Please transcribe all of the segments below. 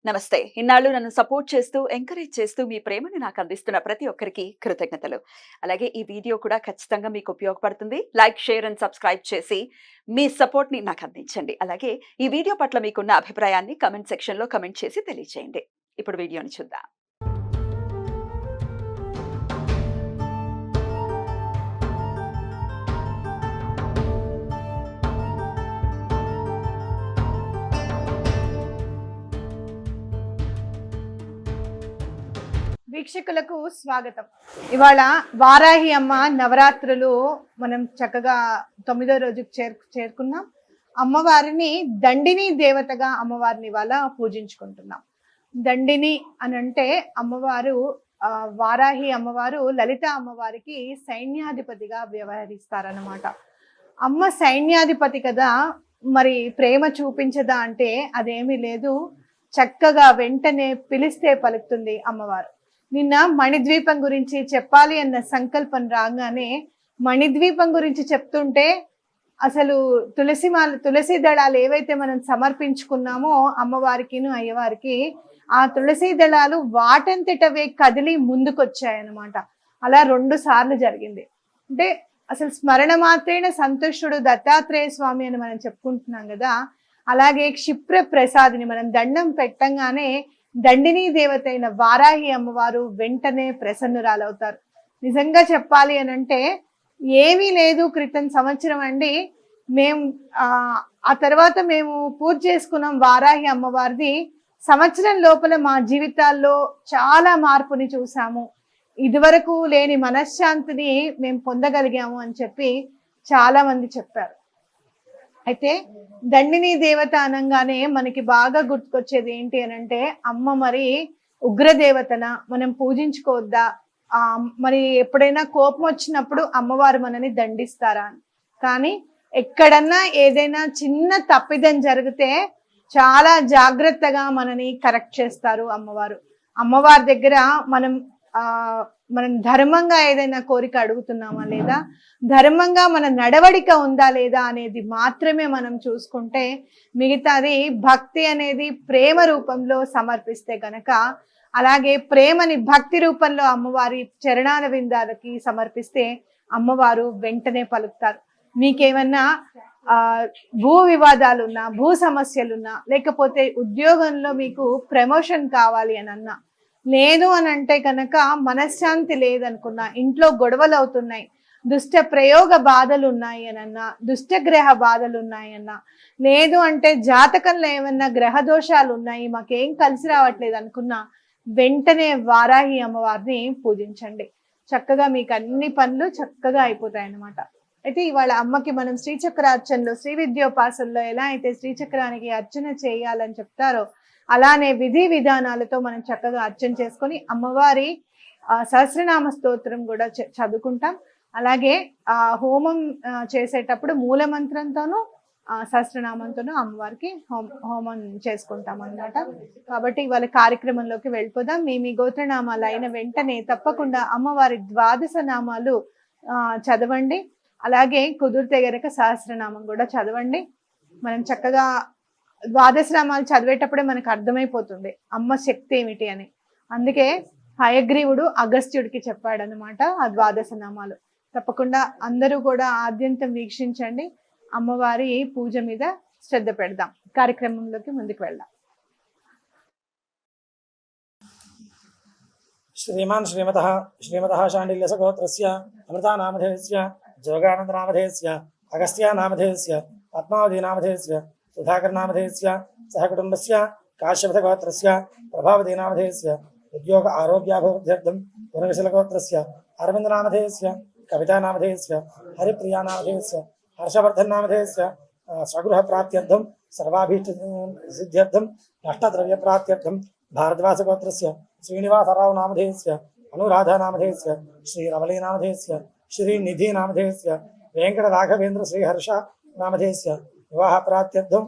నమస్తే. ఇన్నాళ్ళు నన్ను సపోర్ట్ చేస్తూ, ఎంకరేజ్ చేస్తూ మీ ప్రేమని నాకు అందిస్తున్న ప్రతి ఒక్కరికి కృతజ్ఞతలు. అలాగే ఈ వీడియో కూడా ఖచ్చితంగా మీకు ఉపయోగపడుతుంది. లైక్, షేర్ అండ్ సబ్స్క్రైబ్ చేసి మీ సపోర్ట్‌ని నాకు అందించండి. అలాగే ఈ వీడియో పట్ల మీకున్న అభిప్రాయాన్ని కామెంట్ సెక్షన్‌లో కామెంట్ చేసి తెలియజేయండి. ఇప్పుడు వీడియోని చూద్దాం. వీక్షకులకు స్వాగతం. ఇవాళ వారాహి అమ్మ నవరాత్రులు మనం చక్కగా 9వ రోజుకు చేరుకున్నాం. అమ్మవారిని దండిని దేవతగా అమ్మవారిని ఇవాళ పూజించుకుంటున్నాం. దండిని అని అంటే అమ్మవారు వారాహి అమ్మవారు లలిత అమ్మవారికి సైన్యాధిపతిగా వ్యవహరిస్తారన్నమాట. అమ్మ సైన్యాధిపతి కదా, మరి ప్రేమ చూపించదా అంటే అదేమీ లేదు. చక్కగా వెంటనే పిలిస్తే పలుకుతుంది అమ్మవారు. నిన్న మణిద్వీపం గురించి చెప్పాలి అన్న సంకల్పం రాగానే మణిద్వీపం గురించి చెప్తుంటే అసలు తులసి దళాలు ఏవైతే మనం సమర్పించుకున్నామో అమ్మవారికిను అయ్యవారికి, ఆ తులసి దళాలు వాటంతటవే కదిలి ముందుకొచ్చాయన్నమాట. అలా 2 సార్లు జరిగింది. అంటే అసలు స్మరణ మాత్రేన సంతుష్టుడు దత్తాత్రేయ స్వామి అని మనం చెప్పుకుంటున్నాం కదా. అలాగే క్షిప్ర ప్రసాదిని మనం దండం పెట్టంగానే దండిని దేవత అయిన వారాహి అమ్మవారు వెంటనే ప్రసన్నురాలవుతారు. నిజంగా చెప్పాలి అని అంటే ఏమీ లేదు, క్రితం సంవత్సరం అండి మేము ఆ తర్వాత మేము పూజ చేసుకున్నాం వారాహి అమ్మవారిది. సంవత్సరం లోపల మా జీవితాల్లో చాలా మార్పుని చూసాము, ఇదివరకు లేని మనశ్శాంతిని మేము పొందగలిగాము అని చెప్పి చాలా మంది చెప్పారు. అయితే దండిని దేవత అనగానే మనకి బాగా గుర్తుకొచ్చేది ఏంటి అని అంటే, అమ్మ మరి ఉగ్రదేవతన మనం పూజించుకోవద్దా, మరి ఎప్పుడైనా కోపం వచ్చినప్పుడు అమ్మవారు మనని దండిస్తారా అని. కానీ ఎక్కడన్నా ఏదైనా చిన్న తప్పిదం జరిగితే చాలా జాగ్రత్తగా మనని కరెక్ట్ చేస్తారు అమ్మవారు. అమ్మవారి దగ్గర మనం ధర్మంగా ఏదైనా కోరిక అడుగుతున్నామా లేదా, ధర్మంగా మన నడవడిక ఉందా లేదా అనేది మాత్రమే మనం చూసుకుంటే, మిగతాది భక్తి అనేది ప్రేమ రూపంలో సమర్పిస్తే గనక, అలాగే ప్రేమని భక్తి రూపంలో అమ్మవారి చరణాల విందాలకి సమర్పిస్తే అమ్మవారు వెంటనే పలుకుతారు. మీకేమన్నా భూ వివాదాలున్నా, భూ సమస్యలున్నా, లేకపోతే ఉద్యోగంలో మీకు ప్రమోషన్ కావాలి అని అన్నా, లేదు అని అంటే కనుక మనశ్శాంతి లేదనుకున్నా, ఇంట్లో గొడవలు అవుతున్నాయి, దుష్ట ప్రయోగ బాధలు ఉన్నాయి అనన్నా, దుష్టగ్రహ బాధలు ఉన్నాయి అన్నా, లేదు అంటే జాతకంలో ఏమన్నా గ్రహ దోషాలు ఉన్నాయి, మాకేం కలిసి రావట్లేదు అనుకున్నా, వెంటనే వారాహి అమ్మవారిని పూజించండి. చక్కగా మీకు అన్ని పనులు చక్కగా అయిపోతాయి అన్నమాట. అయితే ఇవాళ అమ్మకి మనం శ్రీచక్ర అర్చనలో, శ్రీ విద్యోపాసనలో ఎలా అయితే శ్రీచక్రానికి అర్చన చేయాలని చెప్తారో అలానే విధి విధానాలతో మనం చక్కగా అర్చన చేసుకొని అమ్మవారి సహస్రనామ స్తోత్రం కూడా చదువుకుంటాం. అలాగే హోమం చేసేటప్పుడు మూల మంత్రంతోనూ సహస్రనామంతోనూ అమ్మవారికి హోమం చేసుకుంటాం అన్నమాట. కాబట్టి ఇవాళ కార్యక్రమంలోకి వెళ్ళిపోదాం. మీ గోత్రనామాలు అయిన వెంటనే తప్పకుండా అమ్మవారి 12 నామాలు చదవండి. అలాగే కుదిరితే గనక సహస్రనామం కూడా చదవండి. మనం చక్కగా 12 నామాలు చదివేటప్పుడే మనకు అర్థమైపోతుంది అమ్మ శక్తి ఏమిటి అని. అందుకే హయగ్రీవుడు అగస్త్యుడికి చెప్పాడనమాట ఆ 12 నామాలు. తప్పకుండా అందరూ కూడా ఆద్యంతం వీక్షించండి. అమ్మవారి పూజ మీద శ్రద్ధ పెడదాం. కార్యక్రమంలోకి ముందుకు వెళ్దాం. శ్రీమాన్ శ్రీమతః శాండిల్యసగోత్రస్య అమృతానామధేయస్య జోగానందనామధేయస్య అగస్త్యానామధేయస్య పద్మావతీనామధేయస్య సుధాకరనామధేయస్య సహకుటుంబస్య కాశ్యపథగోత్రస్య ప్రభావతీనామధేయస్య ఉద్యోగ ఆరోగ్యాభివృద్ధ్యర్థం పునవిశలగోత్రస్య అరవిందనామధేయస్య కవితానామధేయస్య హరిప్రియానామధేయస్య హర్షవర్ధన్నామధేయస్య స్వగృహప్రాప్త్యర్థం సర్వాభీష్టసిద్ధ్యర్థం నష్టద్రవ్యప్రాప్త్యర్థం భారద్వాసగోత్రస్య శ్రీనివాసరావు నామధేయస్య అనురాధానామధేయస్య శ్రీరమలీనామధేయస్య శ్రీనిధినామధేయస్య వెంకటరాఘవేంద్ర శ్రీహర్ష నామధేయస్య వివాహప్రాప్త్యర్థం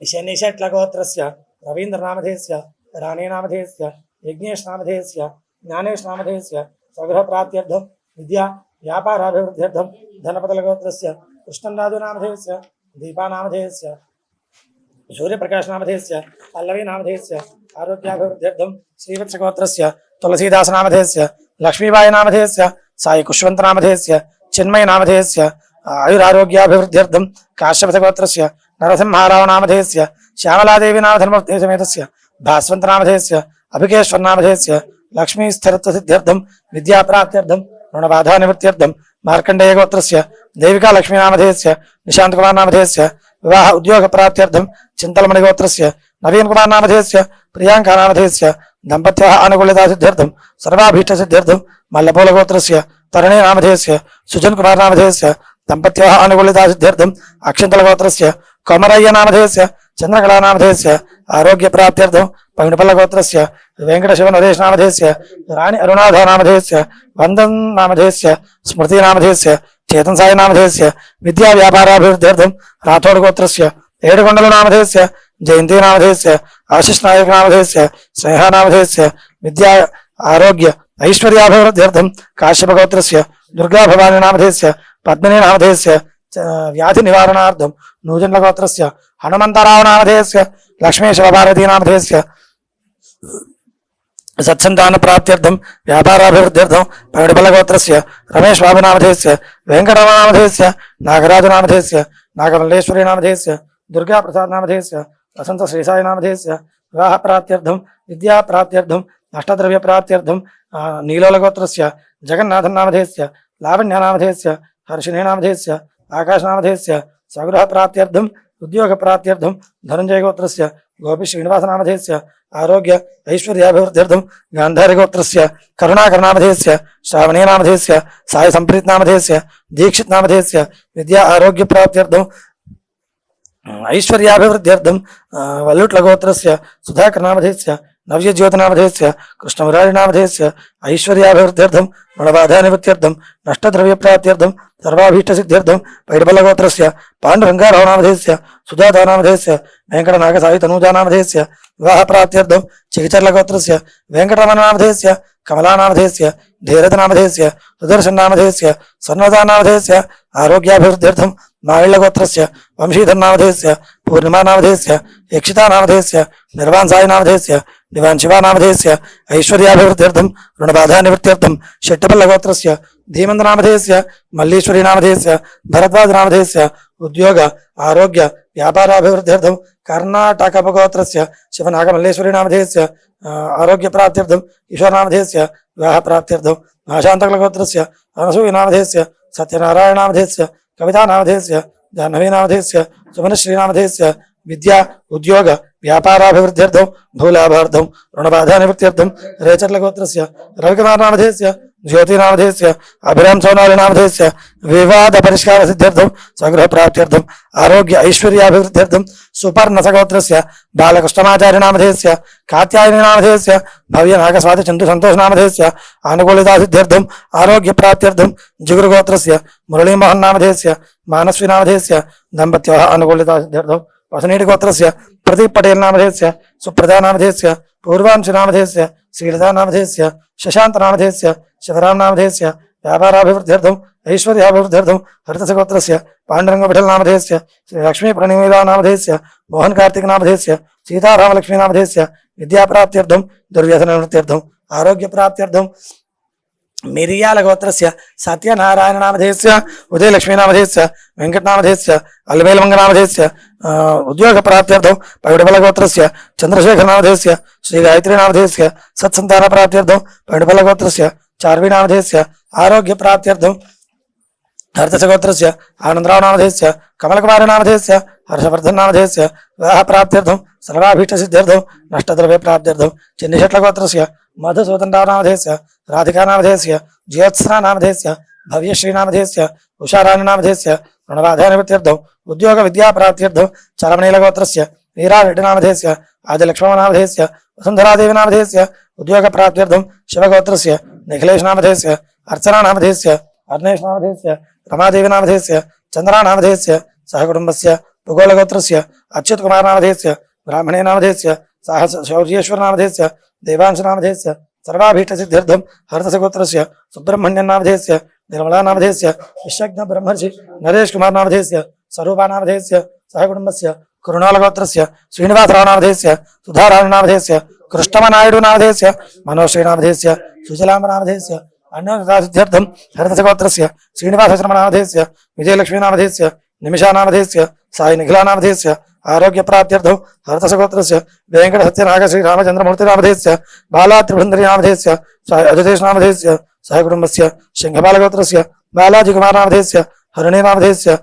శనిషట్లగోత్రస్య రవీంద్రనామధేయస్య రాణీనామధేయస్య యజ్ఞేష్నామధేయస్య జ్ఞానేష్నామధేయస్య స్వగృహప్రాప్త్యర్థం విద్యా వ్యాపారాభివృద్ధ్యర్థం ధనపతలగోత్రస్య కృష్ణరాజునామధేయస్య దీపానామధేయస్య सूर्यप्रकाशनामधेयस्य पल्लवीनामधेयस्य आरोग्याभिवृद्ध्यर्थं श्रीवत्सगोत्रस्य तुलसीदासनामधेयस्य लक्ष्मीबाईनामधेयस्य साई कुष्वन्तनामधेयस्य चिन्मयनामधेयस्य आयुरारोग्याभिवृद्ध्यर्थं काश्यपसगोत्रस्य नरसिंहारावनामधेयस्य श्यामलादेवीनामधर्मसमेतस्य भास्वन्तनामधेयस्य अभिकेश्वरनामधेयस्य लक्ष्मीस्थिरत्वसिद्ध्यर्थं विद्याप्राप्त्यर्थं ऋणबाधानिवृत्त्यर्थं मार्कण्डेयगोत्रस्य देविका लक्ष्मीनामधेयस्य निशान्तकुमारनामधेयस्य विवाह उद्योगप्राप्त्यर्थं चिन्तलमणिगोत्रस्य नवीनकुमारनामधेयस्य प्रियाङ्कानामधेयस्य दम्पत्याः आनुकूल्यतासिद्ध्यर्थं सर्वाभीष्टसिद्ध्यर्थं मल्लपोलगोत्रस्य तरणीनामधेयस्य सुजनकुमारनामधेयस्य दम्पत्याः आनुकूल्यतासिद्ध्यर्थं अक्षन्तलगोत्रस्य कोमरय्यनामधेयस्य चन्द्रकलानामधेयस्य आरोग्यप्राप्त्यर्थं पङ्गडपल्लगोत्रस्य वेङ्कटशिवनरेशनामधेयस्य राणि अरुणाधनामधेयस्य वन्दन् नामधेयस्य स्मृतिनामधेयस्य चेतनसायनामधेयस्य विद्याव्यापाराभिवृद्ध्यर्थं राठोडगोत्रस्य ఏడుకొండలనామధేయस्य జయంతినామధేయस्य ఆశిష్నాయకనామధేయस्य స్నేహానామధేయस्य విద్యా ఆరోగ్య ఐశ్వర్యాభివృద్ధ్యర్థం కాశ్యపగోత్రस्य దుర్గాభవానినామధేయस्य పద్మినీనామధేయस्य వ్యాధి నివారణార్థం నూజన్లగోత్రस्य హనుమంతరావనామధేయस्य లక్ష్మీశివభారతీనామధేయस्य సత్సంతానప్రాప్త్యర్థం వ్యాపారాభివృద్ధ్యర్థం పగడిపల్లగోత్రस्य రమేష్ బాబునామధేయस्य వెంకటరమణామధేయस्य నాగరాజునామధేయस्य నాగమల్లేశ్వరీనామధేయस्य दुर्गाप्रसादनामधेयस्य वसन्तश्रीसायनामधेयस्य विवाहप्राप्त्यर्थं विद्याप्राप्त्यर्थं अष्टद्रव्यप्राप्त्यर्थं नीलोलगोत्रस्य जगन्नाथनामधेयस्य लावण्यानामधेयस्य हर्षिणीनामधेयस्य आकाशनामधेयस्य स्वगृहप्राप्त्यर्थं उद्योगप्राप्त्यर्थं धनञ्जयगोत्रस्य गोपीश्रीनिवासनामधेयस्य आरोग्य ऐश्वर्याभिवृद्ध्यर्थं गान्धारिगोत्रस्य करुणाकरनामधेयस्य श्रावणीनामधेयस्य सायसम्प्रीतनामधेयस्य दीक्षितनामधेयस्य विद्या आरोग्यप्राप्त्यर्थं ऐश्वर्याभिवृद्ध्यर्थं वल्लुट्लगोत्रस्य सुधाकरनामधेयस्य नव्यज्योतिनामधेयस्य कृष्णमुरारिनामधेयस्य ऐश्वर्याभिवृद्ध्यर्थं ऋणबाधानिवृत्त्यर्थं नष्टद्रव्यप्राप्त्यर्थं सर्वाभीष्टसिद्ध्यर्थं पैडबलगोत्रस्य पाण्डुरङ्गारावनामधेयस्य सुजातानामधेयस्य वेङ्कटनागसायितनूजानामधेयस्य विवाहप्राप्त्यर्थं चिकिचर्लगोत्रस्य वेङ्कटरमणनामधेयस्य कमलानामधेयस्य धीरथनामधेयस्य सुदर्शननामधेयस्य सर्वदानामधेयस्य आरोग्याभिवृद्ध्यर्थं माविळ्यगोत्रस्य वंशीधरनामधेयस्य पूर्णिमानामधेयस्य यक्षितानामधेयस्य निर्वाणसायनामधेयस्य दिवानशिवानामधेयस्य ऐश्वर्याभिवृद्ध्यर्थं ऋणबाधानिवृत्त्यर्थं शेट्टपल्लगोत्रस्य धीमन्तनामधेयस्य मल्लीश्वरीनामधेयस्य भरद्वाजनामधेयस्य उद्योग आरोग्य व्यापाराभिवृद्ध्यर्थं कर्णाटकपगोत्रस्य शिवनागमल्लेश्वरीनामधेयस्य आरोग्यप्राप्त्यर्थं ईश्वरनामधेयस्य विवाहप्राप्त्यर्थं भाषान्तकलगोत्रस्य अनसूयनामधेयस्य सत्यनारायणामधेयस्य कवितानामधेयस्य जाह्नवीनामधेयस्य सुमनश्रीनामधेयस्य विद्या उद्योग व्यापाराभिवृद्ध्यर्थं भूलाभार्थं ऋणबाधानिवृत्त्यर्थं रेचर्लगोत्रस्य रविकुमारनामधेयस्य ज्योतिनामधेयस्य अभिराम सोनालिनामधेयस्य विवादपरिष्कारसिद्ध्यर्थं स्वगृहप्राप्त्यर्थं आरोग्य ऐश्वर्याभिवृद्ध्यर्थं सुपर्णसगोत्रस्य बालकृष्णमाचार्यनामधेयस्य कात्यायनीनामधेयस्य भव्यनागस्वातिचन्दुसन्तोषनामधेयस्य आनुकूलितासिद्ध्यर्थं आरोग्यप्राप्त्यर्थं जिगुरुगोत्रस्य मुरलीमोहन्नामधेयस्य मानस्वीनामधेयस्य दम्पत्योः आनुकूलितासिद्ध्यर्थं वसनीटिगोत्रस्य प्रदीप पटेलनामधेयस्य सुप्रजानामधेयस्य पूर्वांशनामधेयस्य श्रीलतानामधेयस्य शशान्तनामधेयस्य शिवरामनामधेयस्य व्यापाराभिवृद्ध्यर्थं ऐश्वर्याभिवृद्ध्यर्थं हरितसगोत्रस्य पाण्डुरङ्गविठलनामधेयस्य श्रीलक्ष्मीप्रणिमीलानामधेयस्य मोहनकार्तिकनामधेयस्य सीतारामलक्ष्मीनामधेयस्य विद्याप्राप्त्यर्थं दुर्व्यसननिवृत्त्यर्थं आरोग्यप्राप्त्यर्थं मिरियालगोत्रस्य सत्यनारायणनामधेयस्य उदयलक्ष्मीनामधेयस्य वेङ्कटनामधेयस्य अल्वेलमङ्गनामधेयस्य उद्योगप्राप्त्यर्थं पगडिबलगोत्रस्य चन्द्रशेखरनामधेयस्य श्रीगायत्रीनामधेयस्य सत्सन्तानप्राप्त्यर्थं पगडिबलगोत्रस्य चार्वीनामधेयस्य आरोग्यप्राप्त्यर्थं हर्तसगोत्रस्य आनन्दरावनामधेयस्य कमलकुमारनामधेयस्य हर्षवर्धननामधेयस्य विवाहप्राप्त्यर्थं सर्वाभीष्टसिद्ध्यर्थं नष्टद्रव्यप्राप्त्यर्थं चिन्निशट्लगोत्रस्य मधुसूदनरावनामधेयस्य राधिकानामधेयस्य ज्योत्स्नानामधेयस्य भव्यश्रीनामधेयस्य उषाराणीनामधेयस्य ऋणबाधानिवृत्त्यर्थं उद्योगविद्याप्राप्त्यर्थं चरमनीलगोत्रस्य वीरारेड्डिनामधेयस्य आदिलक्ष्मणनामधेयस्य वसुन्धरादेवीनामधेयस्य उद्योगप्राप्त्यर्थं शिवगोत्रस्य निखिलेशनामधेयस्य अर्चनानामधेयस्य अर्णेशनामधेयस्य रमादेवीनामधेयस्य चन्द्रानामधेयस्य सहकुटुम्बस्य भूगोलगोत्रस्य अच्युतकुमारनामधेयस्य ब्राह्मणेनामधेयस्य शौर्येश्वरनामधेयस्य देवांशनामधेयस्य सर्वाभीष्टसिद्ध्यर्थं हरतसगोत्रस्य सुब्रह्मण्यनामधेयस्य निर्मलानामधेयस्य विश्वज्ञब्रह्मर्षि नरेशकुमारनामधेयस्य स्वरूपानामधेयस्य सहकुटुम्बस्य కురుణాలగోత్రస్య శ్రీనివాసరావునామధేయస్య సుధారాణినామధేయస్య కృష్ణమనాయుడునామధేయస్య మనోశ్రీనామధేయస్య సుజలాంబనామధేయస్య అన్యోన్యతాసిద్ధ్యర్థం హరితసగోత్రస్య శ్రీనివాసశర్మనామధేయస్య విజయలక్ష్మీనామధేయస్య నిమిషానామధేయస్య సాయి నిఖిలానామధేయస్య ఆరోగ్యప్రాప్త్యర్థం హరితసగోత్రస్య వెంకట సత్యనాగ శ్రీరామచంద్రమూర్తినామధేయస్య బాలా త్రిభుందరీనామధేయస్య సాయి అజతేష్నామధేయస్య సాయి కుటుంబస్య శంఖపాలగోత్రస్య బాలాజీకుమారనామధేయస్య హరిణీనామధేయస్య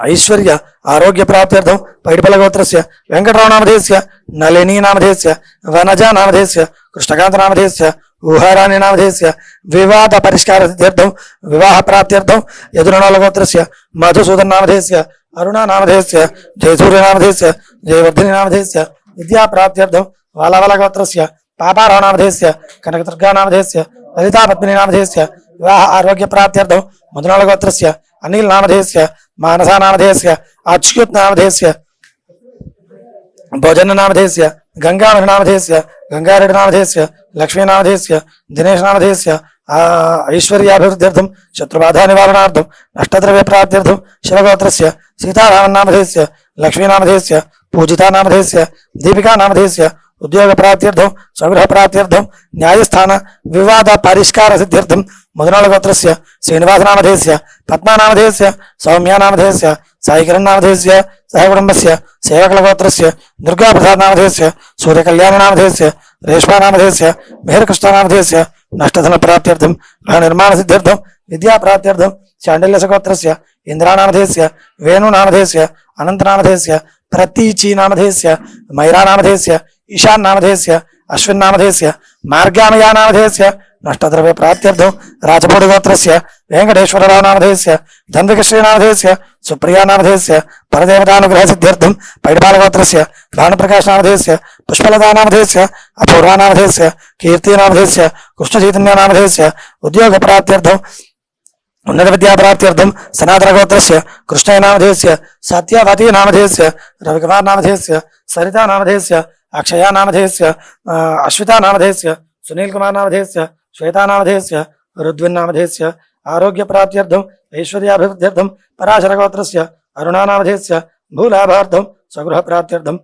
ఐశ్వర్య ఆరోగ్యప్రాప్త్యర్థం పైడిపల్లగోత్రస్య వెంకటరావునామధేయస్య నళినీనామధేయస్య వనజానామధేయస్య కృష్ణకాంతనామధేయస్య ఊహారాణినామధేయస్య వివాద పరిష్కార సిద్ధ్యర్థం వివాహ ప్రాప్త్యర్థం యదునగోత్రస్య మధుసూదననామధేయస్య అరుణానామధేయస్య జయసూర్యనామధేయస్య జయవర్ధినినామధేయస్య విద్యాప్రాప్త్యర్థం వాలవలగోత్రస్య పాపారావునామధేయస్య కనకదుర్గానామధేయస్య లలితాపద్మినీనామధేయస్య వివాహ ఆరోగ్యప్రాప్త్యర్థం మధునగోత్రస్య అనిల్ నామధేయస్య మానసానామధేయస్య అచ్యుత్ నామధేయస్య భోజననామధేయస్య గంగామణినామధేయస్య గంగారెడ్డినామధేయస్య లక్ష్మీనామధేయస్య దినేష్నామధేయస్య ఐశ్వర్యాభివృద్ధ్యర్థం శత్రుబాధా నివారణార్థం అష్టద్రవ్య ప్రాప్త్యర్థం శివగోత్రస్య సీతారామనామధేయస్య లక్ష్మీనామధేయస్య పూజితానామధేయస్య దీపికానామధేయస్య ఉద్యోగ ప్రాప్త్యర్థం స్వగృహ ప్రాప్త్యర్థం న్యాయస్థాన వివాద పరిష్కార సిద్ధ్యర్థం మధునాళగోత్రస్య శ్రీనివాసనామధేయస్య పద్మానామధేయస్య సౌమ్యానామధేయస్య సాయికిరణ్నామధేయస్య సహకుటుంబస్య సేవకులగోత్రస్య దుర్గాప్రసాదనామధేయస్య సూర్యకళ్యాణనామధేయస్య రేష్మానామధేయస్య మెహర్కృష్ణనామధేయస్య నష్టధన ప్రాప్త్యర్థం గృహ నిర్మాణ సిద్ధ్యర్థం విద్యా ప్రాప్త్యర్థం శాండిల్యసగోత్రస్య ఇంద్రానామధేయస్య వేణునామధేయస్య అనంతనామధేయస్య ప్రతీచీనామధేయస్య మైరానామధేయస్య ఈశాన్నామధేయస్య అశ్విన్నామధేయస్య మార్గామయానామధేయస్య నష్టద్రవ్య ప్రాప్త్యర్థం రాజపూడి గోత్రస్య వెంకటేశ్వరరావునామధేయస్య ధన్వికశ్రీనామధేయస్య సుప్రియానామధేయస్య పరదేవతానుగ్రహ సిద్ధ్యర్థం పైడిపాలగోత్రస్య భానుప్రకాశనామధేయస్య పుష్పలతానామధేయస్య అపూర్వానామధేయస్య కీర్తినామధేయస్య కృష్ణచైతన్యనామధేయస్య ఉద్యోగ ప్రాప్త్యర్థం ఉన్నత విద్యా ప్రాప్త్యర్థం సనాతనగోత్రస్య కృష్ణయనామధేయస్య సత్యవతీనామధేయస్య రవికుమారనామధేయస్య సరితానామధేయస్య అక్షయానామధేయస్య అశ్వితానామధేయస్య సునీల్ కుమారనామధేయస్య శ్వేతానామధేయస్య రుద్విన్నామధేయస్య ఆరోగ్య ప్రాప్త్యర్థం ఐశ్వర్యాభివృద్ధ్యర్థం పరాశరగోత్రస్య అరుణానామధేయస్య భూలాభార్థం స్వగృహ ప్రాప్త్యర్థం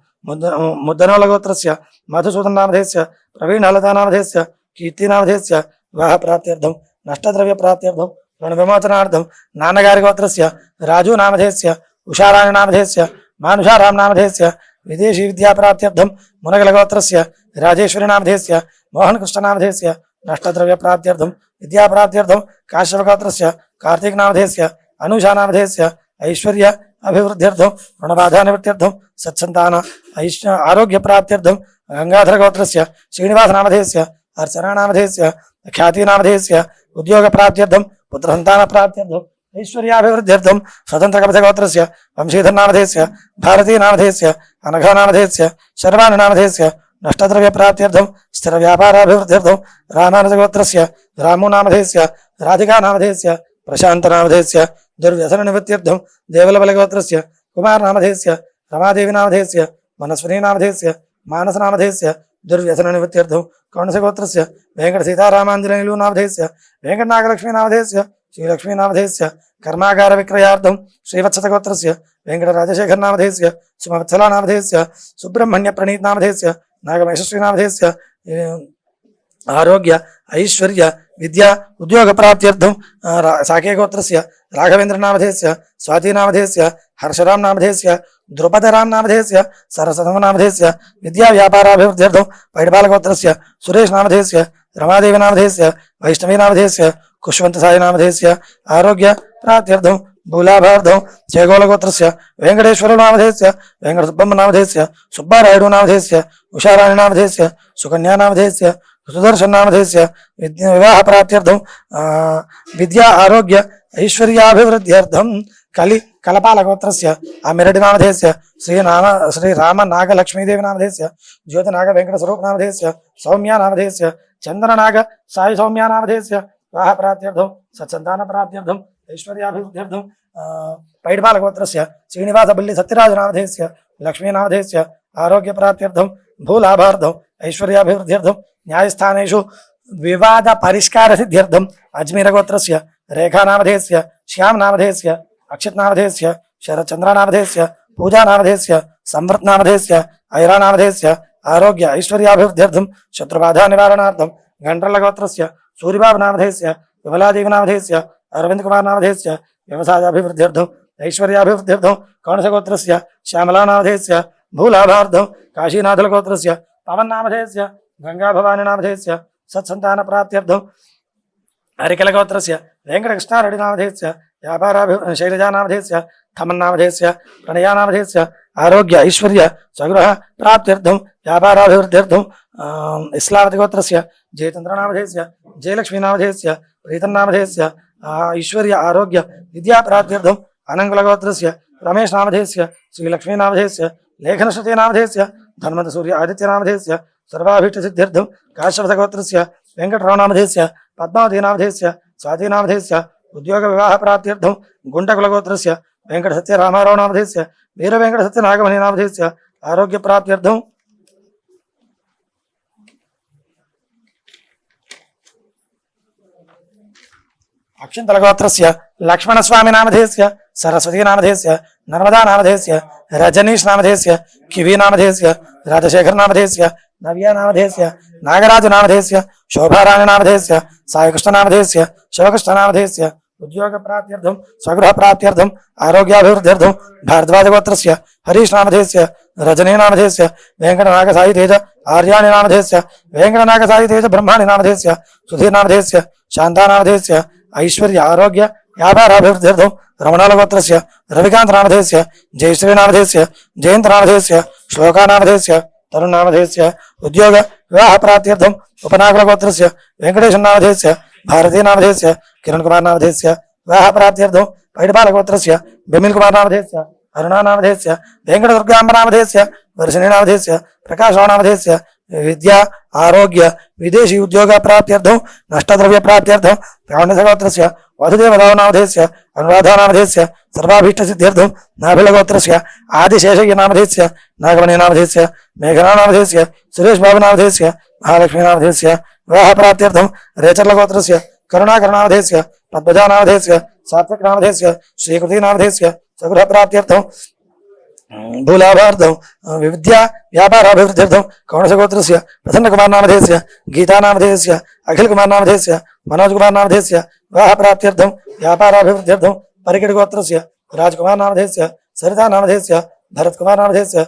ముద్దనోలగోత్రస్య మధుసూదననామధేయస్య ప్రవీణలతానామధేయస్య కీర్తినామధేయస్య వివాహ ప్రాప్త్యర్థం నష్టద్రవ్య ప్రాప్త్యర్థం రుణవిమోచనార్థం నాన్నగారి గోత్రస్య రాజు నామధేయస్య ఉషారాణి నామధేయస్య మానుషారాం నామధేయస్య విదేశీ విద్యా ప్రాప్త్యర్థం మునగల గోత్రస్య రాజేశ్వరి నామధేయస్య మోహన్ కృష్ణ నామధేయస్య నష్టద్రవ్య ప్రాప్త్యర్థం విద్యా ప్రాప్త్యర్థం కాశ్యప గోత్రస్య కార్తీక్ నామధేయస్య అనూషా నామధేయస్య ఐశ్వర్య అభివృద్ధ్యర్థం రుణబాధా నివృత్త్యర్థం సత్సంతాన ఆరోగ్య ప్రాప్త్యర్థం గంగాధర గోత్రస్య శ్రీనివాస నామధేయస్య అర్చనా నామధేయస్య ఖ్యాతి నామధేయస్య ఉద్యోగ ప్రాప్త్యర్థం పుత్రసంతాన ప్రాప్త్యర్థం ఐశ్వర్యాభివృద్ధ్యర్థం స్వతంత్ర కపిత గోత్రస్య వంశీధర్ నామధేయస్య భారతీ నామధేయస్య అనఘా నామధేయస్య శర్వాణి నామధేయస్య నష్టద్రవ్య ప్రాప్త్యర్థం స్థిర వ్యాపారాభివృద్ధ్యర్థం రామానుజ గోత్రస్య రాము నామధేయస్య రాధికా నామధేయస్య ప్రశాంత నామధేయస్య దుర్వ్యసన నివృత్త్యర్థం దేవలబల గోత్రస్య కుమార్ నామధేయస్య రమాదేవి నామధేయస్య మనస్వినీ నామధేయస్య మానస నామధేయస్య దుర్వ్యసన నివృత్త్యర్థం కౌండస గోత్రస్య వెంకట సీతారామాంజనేయులు నామధేయస్య వెంకట నాగలక్ష్మీ నామధేయస్య శ్రీలక్ష్మీ నామధేయస్య కర్మాగార విక్రయార్థం శ్రీవత్సత గోత్రస్య వెంకట రాజశేఖర్ నామధేయస్య సుమవత్సలా నామధేయస్య సుబ్రహ్మణ్య ప్రణీత్ నామధేయస్య నాగమేశ్వరీ నామధేయస్య ఆరోగ్య ఐశ్వర్య విద్యా ఉద్యోగ ప్రాప్త్యర్థం సాకే గోత్రస్య రాఘవేంద్ర నామధేయస్య స్వాతి నామధేయస్య హర్షరాం నామధేయస్య ద్రుపదరాం నామధేయస్య సరస్వతం నామధేయస్య విద్యా వ్యాపారాభివృద్ధ్యర్థం పైడిపాల గోత్రస్య సురేష్ నామధేయస్య రమాదేవి నామధేయస్య వైష్ణవీ నామధేయస్య కుష్వంత సాయి నామధేయస్య ఆరోగ్య ప్రాప్త్యర్థం భూలాభార్థం చేగోళ గోత్రస్య వెంకటేశ్వర నామధేయస్య వెంకట సుబ్బమ్మ నామధేయస్య సుబ్బారాయుడు నామధేయస్య ఉషారాణి నామధేయస్య సుకన్యా నామధేయస్య సుదర్శన్ నామధేయస్య వివాహ ప్రాప్త్యర్థం విద్యా ఆరోగ్య ఐశ్వర్యాభివృద్ధ్యర్థం కలపాల గోత్రస్య అమిరెడ్డి నామధేయస్య శ్రీరామ నాగ లక్ష్మీదేవి నామధేయస్య జ్యోతి నాగ వెంకట స్వరూప్ నామధేయస్య సౌమ్య నామధేయస్య చంద్ర నాగ సాయి సౌమ్య నామధేయస్య వివాహ ప్రాప్త్యర్థం సత్సంతాన ప్రాప్త్యర్థం ఐశ్వర్యాభివృద్ధ్యర్థం పైడిపాల గోత్రస్య శ్రీనివాస బల్లి సత్యరాజు నామధేయస్య లక్ష్మీ నామధేయస్య ఆరోగ్య ప్రాప్త్యర్థం భూలాభార్థం ఐశ్వర్యాభివృద్ధ్యర్థం న్యాయస్థానేషు వివాద పరిష్కార సిద్ధ్యర్థం అజ్మీర గోత్రస్య రేఖా నామధేయస్య శ్యామ్ నామధేయస్య అక్షిత్ నామధేయస్య శరచంద్ర నామధేయస్య పూజానామధేయస్య సంవృత్నామధేయస్య ఐరానామధేయస్య ఆరోగ్య ఐశ్వర్యాభివృద్ధ్యర్థం శత్రుబాధా నివారణార్థం గండ్రలగోత్రస్య సూరిబాబునామధేయస్య విమలాదేవినామధేయస్య అరవింద్ కుమార్నామధేయస్య వ్యవసాయాభివృద్ధ్యర్థం ఐశ్వర్యాభివృద్ధ్యర్థం కౌణసగోత్రస్య శ్యామలానామధేయస్య భూలాభార్థం కాశీనాథలగోత్రస్య పవన్నామధేయస్య గంగాభవానినామధేయస్య సత్సంతాన ప్రాప్త్యర్థం హరికలగోత్రస్య వెంకటకృష్ణారెడ్డినామధేయస్య శైలజానామధేయస్య థమన్నామధేయస్య ప్రణయానామధేయస్య ఆరోగ్య ఐశ్వర్య స్వగృహ ప్రాప్త్యర్థం వ్యాపారాభివృద్ధ్యర్థం ఇస్లావతిగోత్రస్య జయచంద్రనామధేయస్య జయలక్ష్మీనామధేయస్య ప్రీతన్నామధేయస్య ఐశ్వర్య ఆరోగ్య విద్యాప్రాప్త్యర్థం అనంగులగోత్రస్య రమేష్నామధేయస్య శ్రీలక్ష్మీనామధేయస్య లేఖనశ్రుతీనామధేయస్య ధన్వంత సూర్య ఆదిత్యనామధేయస్య సర్వాభీష్టసిద్ధ్యర్థం కాశ్యపథగోత్రస్య వెంకటరామనామధేయస్య పద్మావతీనామధేయస్య స్వాతీనామధేయస్య ఉద్యోగ వివాహ ప్రాప్త్యర్థం గుంటకులగోత్రస్య వెంకట సత్య రామారావు నామధేయస్య వీర వెంకట సత్య నాగమణి నామధేయస్య ఆరోగ్య ప్రాప్త్యర్థం అక్షింతలగోత్రస్య లక్ష్మణస్వామి నామధేయస్య సరస్వతీ నామధేయస్య నర్మదా నామధేయస్య రజనీష్ నామధేయస్య కివీ నామధేయస్య రాజశేఖర్ నామధేయస్య నవ్య నామధేయస్య నాగరాజు నామధేయస్య శోభారాణి నామధేయస్య సాయికృష్ణ నామధేయస్య శివకృష్ణ నామధేయస్య ఉద్యోగ ప్రాప్త్యర్థం స్వగృహ ప్రాప్త్యర్థం ఆరోగ్యాభివృద్ధ్యర్థం భారద్వాజగోత్రస్య హరీష్ నామధేయస్య రజనీ నామధేయస్య వెంకటనాగ సాయి తేజ ఆర్యాణి నామధేయస్య వెంకటనాగ సాయి తేజ బ్రహ్మాణి నామధేయస్య సుధీర్ నామధేయస్య శాంతానామధేయస్య ఐశ్వర్య ఆరోగ్య వ్యాపారాభివృద్ధ్యర్థం రమణాలగోత్రస్య రవికాంత్ నామధేయస్య జయశ్రీ నామధేయస్య జయంత్ నామధేయస్య శ్లోకానామధేయస్య తరుణ్ నామధేయస్య ఉద్యోగ వివాహ ప్రాప్త్యర్థం ఉపనాగలగోత్రస్య వెంకటేశం నామధేయస్య భారతీ నామధేయస్య కిరణ్ కుమార్ నామధేయస్య వివాహ ప్రాప్త్యర్థం పైడిపాలగోత్రస్య బిమిల్ కుమార్ నామధేయస్య అరుణా నామధేయస్య వెంకట దుర్గాంబ నామధేయస్య వర్షిణి నామధేయస్య ప్రకాశ నామధేయస్య విద్యా ఆరోగ్య విదేశీ ఉద్యోగ ప్రాప్త్యర్థం నష్టద్రవ్య ప్రాప్త్యర్థం ప్రాణసగోత్రస్య వసుదేవరావు నామధేయస్య అనురాధా నామధేయస్య సర్వాభీష్ట సిద్ధ్యర్థం నాభిలగోత్రస్య ఆదిశేషయ్య నామధేయస్య నాగమణి నామధేయస్య మేఘనా నామధేయస్య సురేష్ బాబు నామధేయస్య మహాలక్ష్మీ నామధేయస్య వివాహ ప్రాప్త్యర్థం రేచర్లగోత్రస్య కరుణాకర నామధేయస్య పద్మజా నామధేయస్య సాత్విక్ నామధేయస్య శ్రీకృతి నామధేయస్య సగృహ ప్రాప్త్యర్థం భూలాభార్థం విద్యా వ్యాపారాభివృద్ధ్యర్థం కౌణసగోత్రస్య ప్రసన్న కుమార్ నామధేయస్య గీతా నామధేయస్య అఖిల్ కుమార్ నామధేయస్య మనోజ్ కుమార్ నామధేయస్య వివాహ ప్రాప్త్యర్థం వ్యాపారాభివృద్ధ్యర్థం పరికిడ్ గోత్రస్య రాజ్ కుమార్ నామధేయస్య సరితా నామధేయస్య భరత్ కుమార్ నామధేయస్య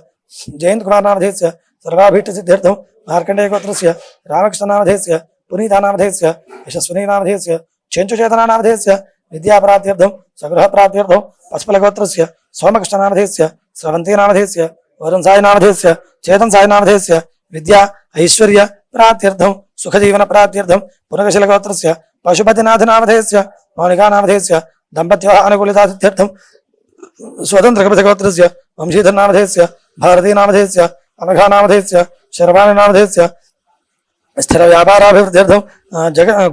జయంత్ కుమార్ నామధేయస్య సర్వాభీష్ట సిద్ధ్యర్థం మార్కండేయ గోత్రస్య రామకృష్ణ నామధేయస్య పునీతా నామధేయస్య యశస్వినీ నామధేయస్య చెంచుచేతనా నామధేయస్య విద్యాప్రాప్త్యర్థం సగృహ ప్రాప్త్యర్థం పశుపలగోత్రస్య సోమకృష్ణ నామధేయస్య స్రవంతీ నామధేయస్య వరుణ్ సాయి నామధేయస్య చేతన్ సాయి నామధేయస్య విద్యా ఐశ్వర్య ప్రాప్త్యర్థం సుఖజీవన ప్రాప్త్యర్థం పునగశిలగోత్రస్య పశుపతినాథ నామధేయస్య మౌనికా నామధేయస్య దంపత్య అనుకూలితా సిద్ధ్యర్థం స్వతంత్ర కపితగోత్రస్య వంశీధర్ నామధేయస్య భారతీ నామధేయస్య అనఘా నామధేయస్య శర్వాణి నామధేయస్య స్థిర వ్యాపారాభివృద్ధ్యర్థం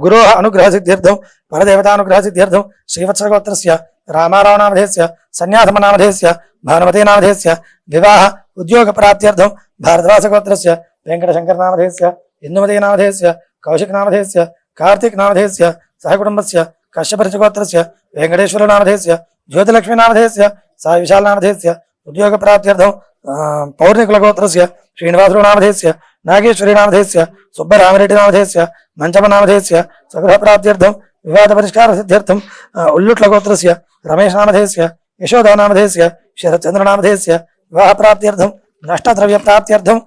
గురో అనుగ్రహ సిద్ధ్యర్థం పరదేవతానుగ్రహ సిద్ధ్యర్థం శ్రీవత్సగోత్రస్య రామారావు నామధేయస్య సన్యాసమ నామధేయస్య భానుమతి నామధేయస్య వివాహ ఉద్యోగ ప్రాప్త్యర్థం భారద్వాసగోత్రస్య వెంకటశంకర్ నామధేయస్య ఇందుమతి నామధేయస్య కౌశిక్ నామధేయస్య కార్తిక్ నామధేయస్య సహకుటుంబస్య కశ్యపరిచగోత్రస్య వెంకటేశ్వర నామధేయస్య జ్యోతిలక్ష్మీ నామధేయస్య సాయి విశాల్ నామధేయస్య ఉద్యోగ ప్రాప్త్యర్థం పౌర్ణికులగోత్రస్య శ్రీనివాసులు నామధేయస్య నాగేశ్వరి నామధేయస్య సుబ్బరామరెడ్డి నామధేయస్య మంచమ నామధేయస్య సగృహ ప్రాప్త్యర్థం వివాద పరిష్కార సిద్ధ్యర్థం ఉల్లుట్ల గోత్రస్య రమేష్ నామధేయస్య యశోదా నామధేయస్య శరత్చంద్ర నామధేయస్య వివాహ ప్రాప్త్యర్థం నష్టద్రవ్య ప్రాప్త్యర్థం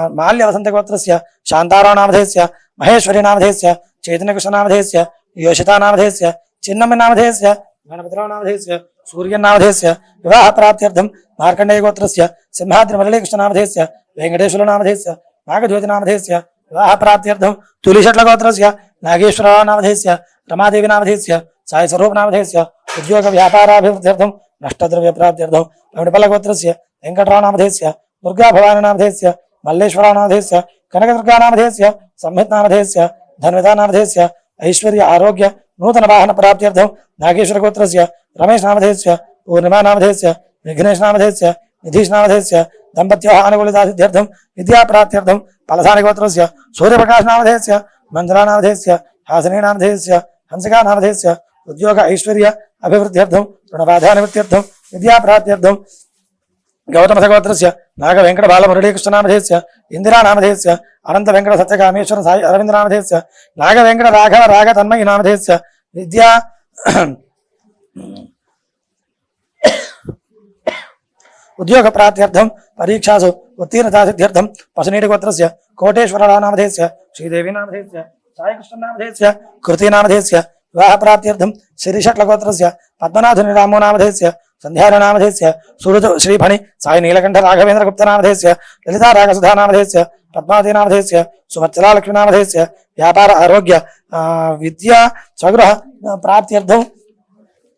మాల్య వసంత గోత్రస్య శాంతారావు నామధేయస్య మహేశ్వరి నామధేయస్య చైతన్యకృష్ణ నామధేయస్య యోషితా నామధేయస్య చిన్నమ్మ నామధేయస్య గణపతిరావు నామధేయస్య సూర్యన్ నామధేయస్య వివాహ ప్రాప్త్యర్థం మార్కండేయ గోత్రస్య సింహాద్రి మురళీకృష్ణ నామధేయస్య వెంకటేశ్వర నామధేయస్య నాగజ్యోతి నామధేయస్య వివాహ ప్రాప్త్యర్థం తులిషట్ల గోత్రస్య నాగేశ్వరరావు నామధేయస్య రమాదేవి నామధేయస్య సాయి స్వరూప్ నామధేయస్య ఉద్యోగ వ్యాపారాభివృద్ధ్యర్థం నష్టద్రవ్య ప్రాప్త్యర్థం వెంకటపల్ల గోత్రస్య వెంకటరావు నామధేయస్య దుర్గా భవాని నామధేయస్య మల్లేశ్వరరావు నామధేయస్య కనకదుర్గా నామధేయస్య సంహిత్ నామధేయస్య ధన్వితా నామధేయస్య ఐశ్వర్య ఆరోగ్య నూతన వాహన ప్రాప్త్యర్థం నాగేశ్వర గోత్రస్య రమేష్ నామధేయస్య పూర్ణిమా నామధేయస్య విఘ్నేష్ నామధేయస్య నిధీష్ నామధేయస్య దంపత్య అనుకూలితా సిద్ధ్యర్థం విద్యా ప్రాప్త్యర్థం పలసాని గోత్రస్య సూర్యప్రకాశ్ నామధేయస్య మంజులా నామధేయస్య హాసిని నామధేయస్య హంసికా నామధేయస్య ఉద్యోగ ఐశ్వర్య అభివృద్ధ్యర్థం రుణబాధా నివృత్త్యర్థం విద్యా ప్రాప్త్యర్థం गौतमसगोत्रस्य नागवेङ्कटबालमुरलीकृष्णनामधेयस्य इन्दिरानामधेयस्य अनन्तवेङ्कटसत्यकामेश्वर साई अरविन्दनामधेयस्य नागवेङ्कटराघव रागतन्मयीनामधेयस्य विद्या उद्योगप्राप्त्यर्थं परीक्षासु उत्तीर्णतासिद्ध्यर्थं पशुनीटिगोत्रस्य कोटेश्वरनामधेयस्य श्रीदेवीनामधेयस्य साईकृष्णनामधेयस्य कृतिनामधेयस्य विवाहप्राप्त्यर्थं श्रीषट्लगोत्रस्य पद्मनाथनिरामोनामधेयस्य सन्ध्यारनामधेयस्य सुरज श्रीफणि साई नीलकण्ठ राघवेन्द्रगुप्तनामधेयस्य ललिता रागसुधानामधेयस्य पद्मावतीनामधेयस्य सुमत्सलालक्ष्मीनामधेयस्य व्यापार आरोग्य विद्या स्वगृह प्राप्त्यर्थं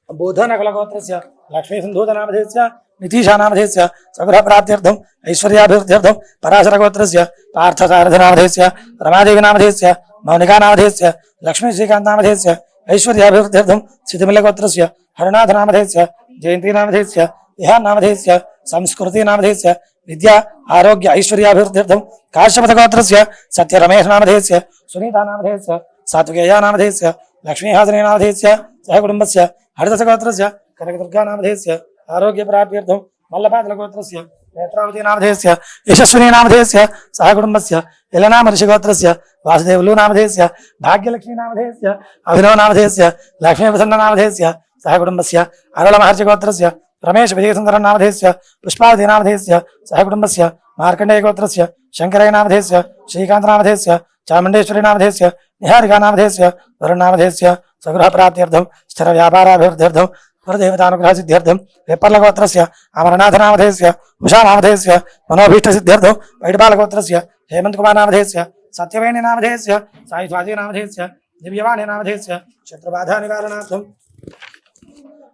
बोधनकुलगोत्रस्य लक्ष्मीसिन्धूतनामधेयस्य नितीशानामधेयस्य स्वगृहप्राप्त्यर्थं ऐश्वर्याभिवृद्ध्यर्थं पराशरगोत्रस्य पार्थसारथनामधेयस्य रमादेवीनामधेयस्य मौनिकानामधेयस्य लक्ष्मीश्रीकान्तनामधेयस्य ऐश्वर्याभिवृद्ध्यर्थं सिद्धिमिल्लगोत्रस्य हरनाथनामधेयस्य जयन्तीनामधेयस्य इहान्नामधेयस्य संस्कृतिनामधेयस्य विद्या आरोग्य ऐश्वर्याभिवृद्ध्यर्थं काश्यपथगोत्रस्य सत्यरमेशनामधेयस्य सुनीतानामधेयस्य सात्विकेयानामधेयस्य लक्ष्मीहासनेनामधेयस्य सहकुटुम्बस्य हरिदसगोत्रस्य कनकदुर्गानामधेयस्य आरोग्यप्राप्त्यर्थं मल्लपादलगोत्रस्य नेत्रावतीनामधेयस्य यशस्विनीनामधेयस्य सहकुटुम्बस्य यलनामऋषिगोत्रस्य वासुदेवलूनामधेयस्य भाग्यलक्ष्मीनामधेयस्य अभिनवनामधेयस्य लक्ष्मीप्रसन्ननामधेयस्य सहकुटुम्बस्य अरुळमहर्षिगोत्रस्य रमेशविजयसुन्दरनामधेयस्य पुष्पावतीनामधेयस्य सहकुटुम्बस्य मार्कण्डेयगोत्रस्य शङ्करयनामधेयस्य श्रीकान्तनामधेयस्य चामुण्डेश्वरीनामधेयस्य निहारिकानामधेयस्य वरुणनामधेयस्य स्वगृहप्राप्त्यर्थं स्थिरव्यापाराभिवृद्ध्यर्थं परदेवतानुग्रहसिद्ध्यर्थं वेपर्लगोत्रस्य अमरनाथनामधेयस्य उषानामधेयस्य मनोभीष्टसिद्ध्यर्थं वैडपालगोत्रस्य हेमन्तकुमारनामधेयस्य सत्यवेणीनामधेयस्य साई स्वातीनामधेयस्य दिव्यवाणीनामधेयस्य शत्रुबाधानिवारणार्थं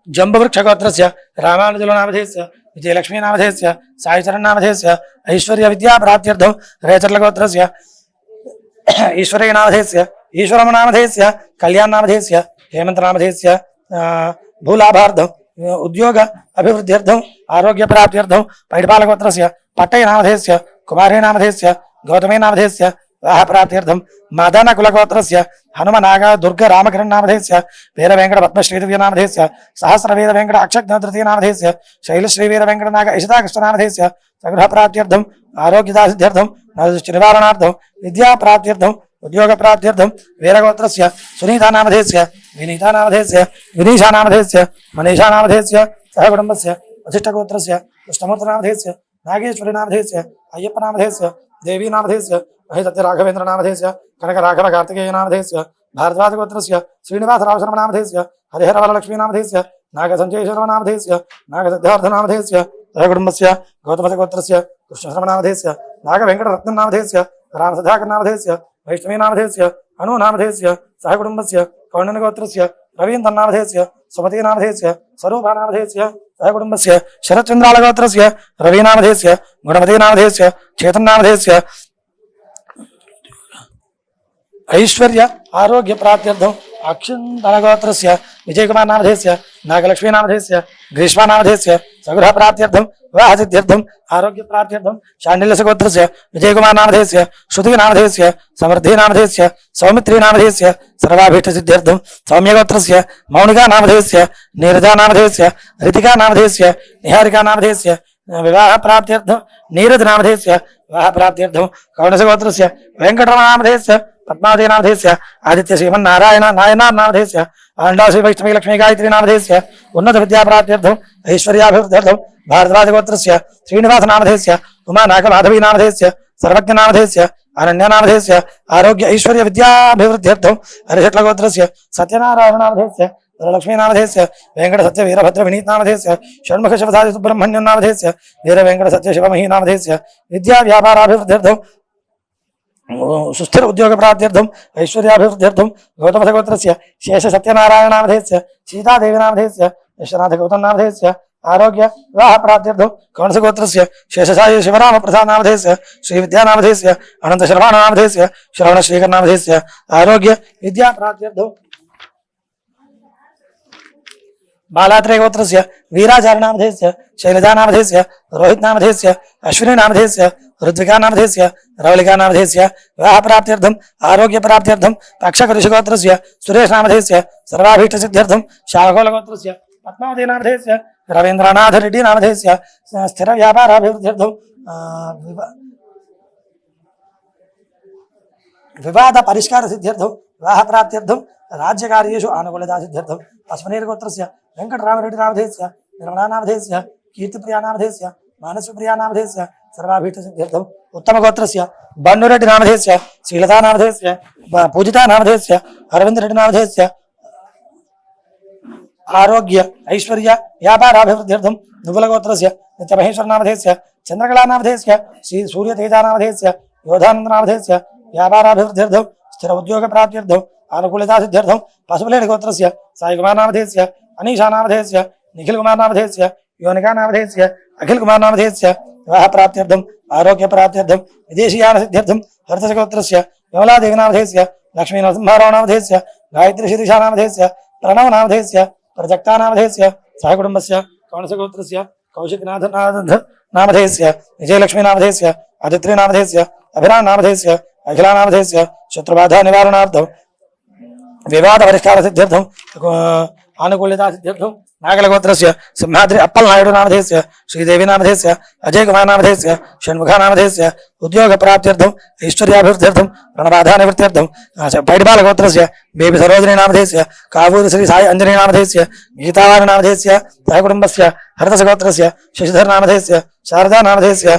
जम्बवृक्षगोत्रस्य रामानुजलनामधेयस्य विजयलक्ष्मीनामधेयस्य साईचरणनामधेयस्य ऐश्वर्यविद्याप्राप्त्यर्थं रेचर्लगोत्रस्य ईश्वरीनामधेयस्य ईश्वरमनामधेयस्य कल्याणनामधेयस्य हेमन्तनामधेयस्य भूलाभार्थं उद्योग अभिवृद्ध्यर्थं आरोग्यप्राप्त्यर्थं पैडपालगोत्रस्य पट्टयनामधेयस्य कुमारीनामधेयस्य गौतमीनामधेयस्य विवाहप्राप्त्यर्थं मादानकुलगोत्रस्य हनुमनाग दुर्ग रामकिरणनामधेयस्य वीरवेङ्कटपद्मश्रीदिव्यनामधेयस्य सहस्रवीरवेङ्कट अक्षज्ञतृतीयनामधेयस्य शैलश्रीवीरवेङ्कटनाग इषिताकृष्णनामधेयस्य सगृहप्राप्त्यर्थं आरोग्यदासिद्ध्यर्थं नरदृष्टिनिवारणार्थं विद्याप्राप्त्यर्थं उद्योगप्राप्त्यर्थं वीरगोत्रस्य सुनीतानामधेयस्य विनीतानामधेयस्य विनीशानामधेयस्य मनीषानामधेयस्य सहकुटुम्बस्य वसिष्ठगोत्रस्य कृष्णमूर्तिनामधेयस्य नागेश्वरीनामधेयस्य अय्यप्पनामधेयस्य देवीनामधेयस्य महेसत्यराघवेन्द्रनामधेयस्य कनकराघवकार्तिकेयनामधेयस्य भारद्वाजगोत्रस्य श्रीनिवासरावशर्मनामधेयस्य हरिहरवरलक्ष्मीनामधेयस्य नागसञ्जयशर्मनामधेयस्य नागसिद्धार्थनामधेयस्य सहकुटुम्बस्य गौतमसगोत्रस्य कृष्णशर्मनामधेयस्य नागवेङ्कटरत्ननामधेयस्य रामसुधाकरनामधेयस्य वैष्णवीनामधेयस्य अणुनामधेयस्य सहकुटुम्बस्य कौण्डन्यगोत्रस्य रवीन्द्रनामधेयस्य सुमतीनामधेयस्य स्वरूपानामधेयस्य सहकुटुम्बस्य शरच्चन्द्रालगोत्रस्य रवीनामधेयस्य गुणमतीनामधेयस्य चेतन्नामधेयस्य ऐश्वर्य आरोग्य प्राप्त्यर्थं अक्षुन्दनगोत्रस्य विजयकुमारनामधेयस्य नागलक्ष्मीनामधेयस्य ग्रीष्मानामधेयस्य सगृहप्राप्त्यर्थं विवाहसिद्ध्यर्थं आरोग्यप्राप्त्यर्थं शाण्डिल्यसगोत्रस्य विजयकुमारनामधेयस्य श्रुतिनामधेयस्य समृद्धिनामधेयस्य सौमित्रीनामधेयस्य सर्वाभीष्टसिद्ध्यर्थं सौम्यगोत्रस्य मौनिकानामधेयस्य नीरजानामधेयस्य ऋतिकानामधेयस्य निहारिकानामधेयस्य विवाहप्राप्त्यर्थं नीरजनामधेयस्य विवाहप्राप्त्यर्थं कौणसगोत्रस्य वेङ्कटरमणामधेयस्य पद्मावतीनामधेयस्य आदित्य श्रीमन्नारायण नायनामधेयस्य आण्डाश्री वैष्णवी लक्ष्मी गायत्रीनामधेयस्य उन्नतविद्याप्राप्त्यर्थं ऐश्वर्याभिवृद्ध्यर्थं भारद्वाजगोत्रस्य श्रीनिवासनामधेयस्य उमानागमाधवीनामधेयस्य सर्वज्ञनामधेयस्य अनन्यनामधेयस्य आरोग्य ऐश्वर्य विद्याभिवृद्ध्यर्थं हरिषट्लगोत्रस्य सत्यनारायणनामधेयस्य वरलक्ष्मीनामधेयस्य वेङ्कटसत्यवीरभद्रविनीतनामधेयस्य षण्मुखशिवसादि सुब्रह्मण्यनामधेयस्य वीरवेङ्कटसत्यशिवमहीनामधेयस्य विद्याव्यापाराभिवृद्ध्यर्थं सुस्थिर उद्योगप्राप्त्यर्थं ऐश्वर्याभिवृद्ध्यर्थं गौतमसगोत्रस्य शेषसत्यनारायणनामधेयस्य सीतादेवीनामधेयस्य विश्वनाथगौतमनामधेयस्य आरोग्य विवाहप्राप्त्यर्थं कौणसगोत्रस्य शेषसायि शिवरामप्रसादनामधेयस्य श्रीविद्यानामधेयस्य अनन्तशर्वाणनामधेयस्य श्रवणश्रीकरनामधेयस्य आरोग्य विद्याप्राप्त्यर्थं बालात्रयगोत्रस्य वीराचार्यनामधेयस्य शैलजानामधेयस्य रोहितनामधेयस्य अश्विनीनामधेयस्य ऋत्विकानामधेयस्य रवलिकानामधेयस्य विवाहप्राप्त्यर्थं आरोग्यप्राप्त्यर्थं तक्षकऋषिगोत्रस्य सुरेशनामधेयस्य सर्वाभीष्टसिद्ध्यर्थं शाखोलगोत्रस्य పద్మావతి నామధేయస్య రవీంద్రనాథ రెడ్డి నామధేయస్య స్థిర వ్యాపారాభివృద్ధ్యర్థం వివాద పరిష్కార సిద్ధ్యర్థం వివాహ ప్రాప్త్యర్థం రాజ్యకార్యేషు ఆనుకూలతా సిద్ధ్యర్థం అస్మనేర్గోత్రస్య వెంకటరామరెడ్డి నామధేయస్య నిర్మలా నామధేయస్య కీర్తిప్రియా నామధేయస్య మానసప్రియా నామధేయస్య సర్వాభీష్ట సిద్ధ్యర్థం ఉత్తమగోత్రస్య బన్నురెడ్డి నామధేయస్య శ్రీలతా నామధేయస్య పూజితా నామధేయస్య అరవిందరెడ్డి నామధేయస్య ఆరోగ్య ఐశ్వర్య వ్యాపారాభివృద్ధ్యర్థం నువ్వులగోత్రస్య నిత్యమహేశ్వర నామధేయస్య చంద్రకళా నామధేయస్య శ్రీ సూర్యతేజా నామధేయస్య యోధానంద నామధేయస్య వ్యాపారాభివృద్ధ్యర్థం స్థిర ఉద్యోగ ప్రాప్త్యర్థం ఆనుకూలతా సిద్ధ్యర్థం పశుపులేడి గోత్రస్య సాయికుమార్ నామధేయస్య అనీషా నామధేయస్య నిఖిల్ కుమార్ నామధేయస్య యోనికా నామధేయస్య అఖిల్ కుమార్ నామధేయస్య వివాహ ప్రాప్త్యర్థం ఆరోగ్య ప్రాప్త్యర్థం విదేశీయాన సిద్ధ్యర్థం హర్తస గోత్రస్య విమలాదేవి నామధేయస్య లక్ష్మీ నరసింహారావు నామధేయస్య గాయత్రి శిరీషా నామధేయస్య ప్రణవ్ నామధేయస్య ప్రజక్తా నామధేయస్య సహకుటుంబస్య కౌనసగోత్రస్య కౌశికనాథ నామధేయస్య విజయలక్ష్మీ నామధేయస్య అదిత్రి నామధేయస్య అభిరామ్ నామధేయస్య అఖిలా నామధేయస్య శత్రుబాధా నివారణార్థం వివాద పరిష్కార సిద్ధ్యర్థం ఆనుకూల్యతా సిద్ధ్యర్థం నాగలగోత్రస్య సింహాద్రి అప్పల్ నాయుడు నామధేయస్య శ్రీదేవి నామధేయస్య అజయ్ కుమార్ నామధేయస్య షణ్ముఖ నామధేయస్య ఉద్యోగ ప్రాప్త్యర్థం ఐశ్వర్యాభివృద్ధ్యర్థం రణబాధా నివృత్త్యర్థం పైడిపాల గోత్రస్య బేబి సరోజిని నామధేయస్య కావూరి శ్రీ సాయి అంజనీ నామధేయస్య గీతావారి నామధేయస్య సహకుటుంబస్య హరతస గోత్రస్య శశిధర్ నామధేయస్య శారదా నామధేయస్య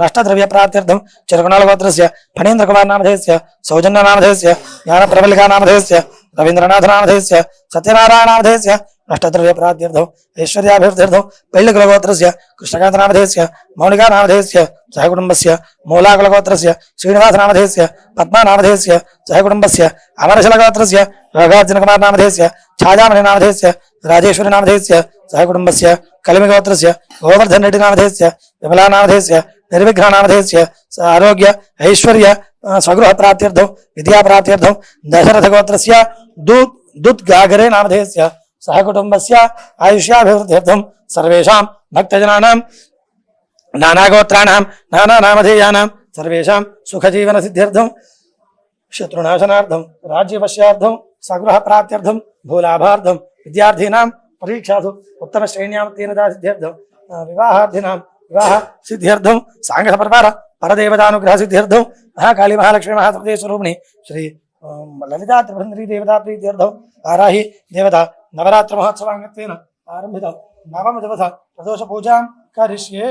నష్టద్రవ్య ప్రాప్త్యర్థం చిరకుణాల గోత్రస్య ఫణీంద్ర కుమార్ నామధేయస్య సౌజన్య నామధేయస్య జ్ఞాన ప్రబలికా నామధేయస్య రవీంద్రనాథ నామధేయస్య సత్యనారాయణ నామధేయస్య నష్టద్రవ్య ప్రాప్త్యర్థం ఐశ్వర్యాభివృద్ధ్యర్థం పెళ్లికుల గోత్రస్య కృష్ణకాంత నామధేయస్య మౌనికా నామధేయస్య సహకుటుంబస్య మూలాకుల గోత్రస్య శ్రీనివాస నామధేయస్య పద్మా నామధేయస్య సహకుటుంబస్య అమరశల గోత్రస్య నాగార్జున కుమార్ నామధేయస్య ఛాయామణి నామధేయస్య రాజేశ్వరి నామధేయస్య సహకుటుంబస్య కలిమి గోత్రస్య గోవర్ధన్ రెడ్డి నామధేయస్య విమలా నామధేయస్య నిర్విఘ్న నామధేయస్య ఆరోగ్య ఐశ్వర్య స్వగృహ ప్రాప్త్యర్థం విద్యా ప్రాప్త్యర్థం దశరథ గోత్రస్య దుత్ గాగరే నామధేయస్య సహకుటుంబస్య ఆయుష్యాభివృద్ధ్యర్థం సర్వేషాం భక్తజనానాం నానాగోత్రాణాం నానానామధేయానాం సర్వేషాం సుఖజీవన సిద్ధ్యర్థం శత్రునాశనార్థం రాజ్యవశ్యార్థం సగృహ ప్రాప్త్యర్థం భూలాభార్థం విద్యార్థీనాం పరీక్షాసు ఉత్తమ శ్రేణ్యాముత్తీర్ణతా సిద్ధ్యర్థం వివాహార్థినాం వివాహ సిద్ధ్యర్థం సాంఘ పరివార పరదేవతానుగ్రహ సిద్ధ్యర్థం మహాకాళీ మహాలక్ష్మి మహాసర్వేశ్వరూపిణి శ్రీ లలితా త్రిభువనరీ దేవతా ప్రీత్యర్థం వారాహి దేవత నవరాత్ర మహోత్సవాంగత్వేన ఆరంభిత నవమ దివస ప్రదోష పూజాం కరిష్యే.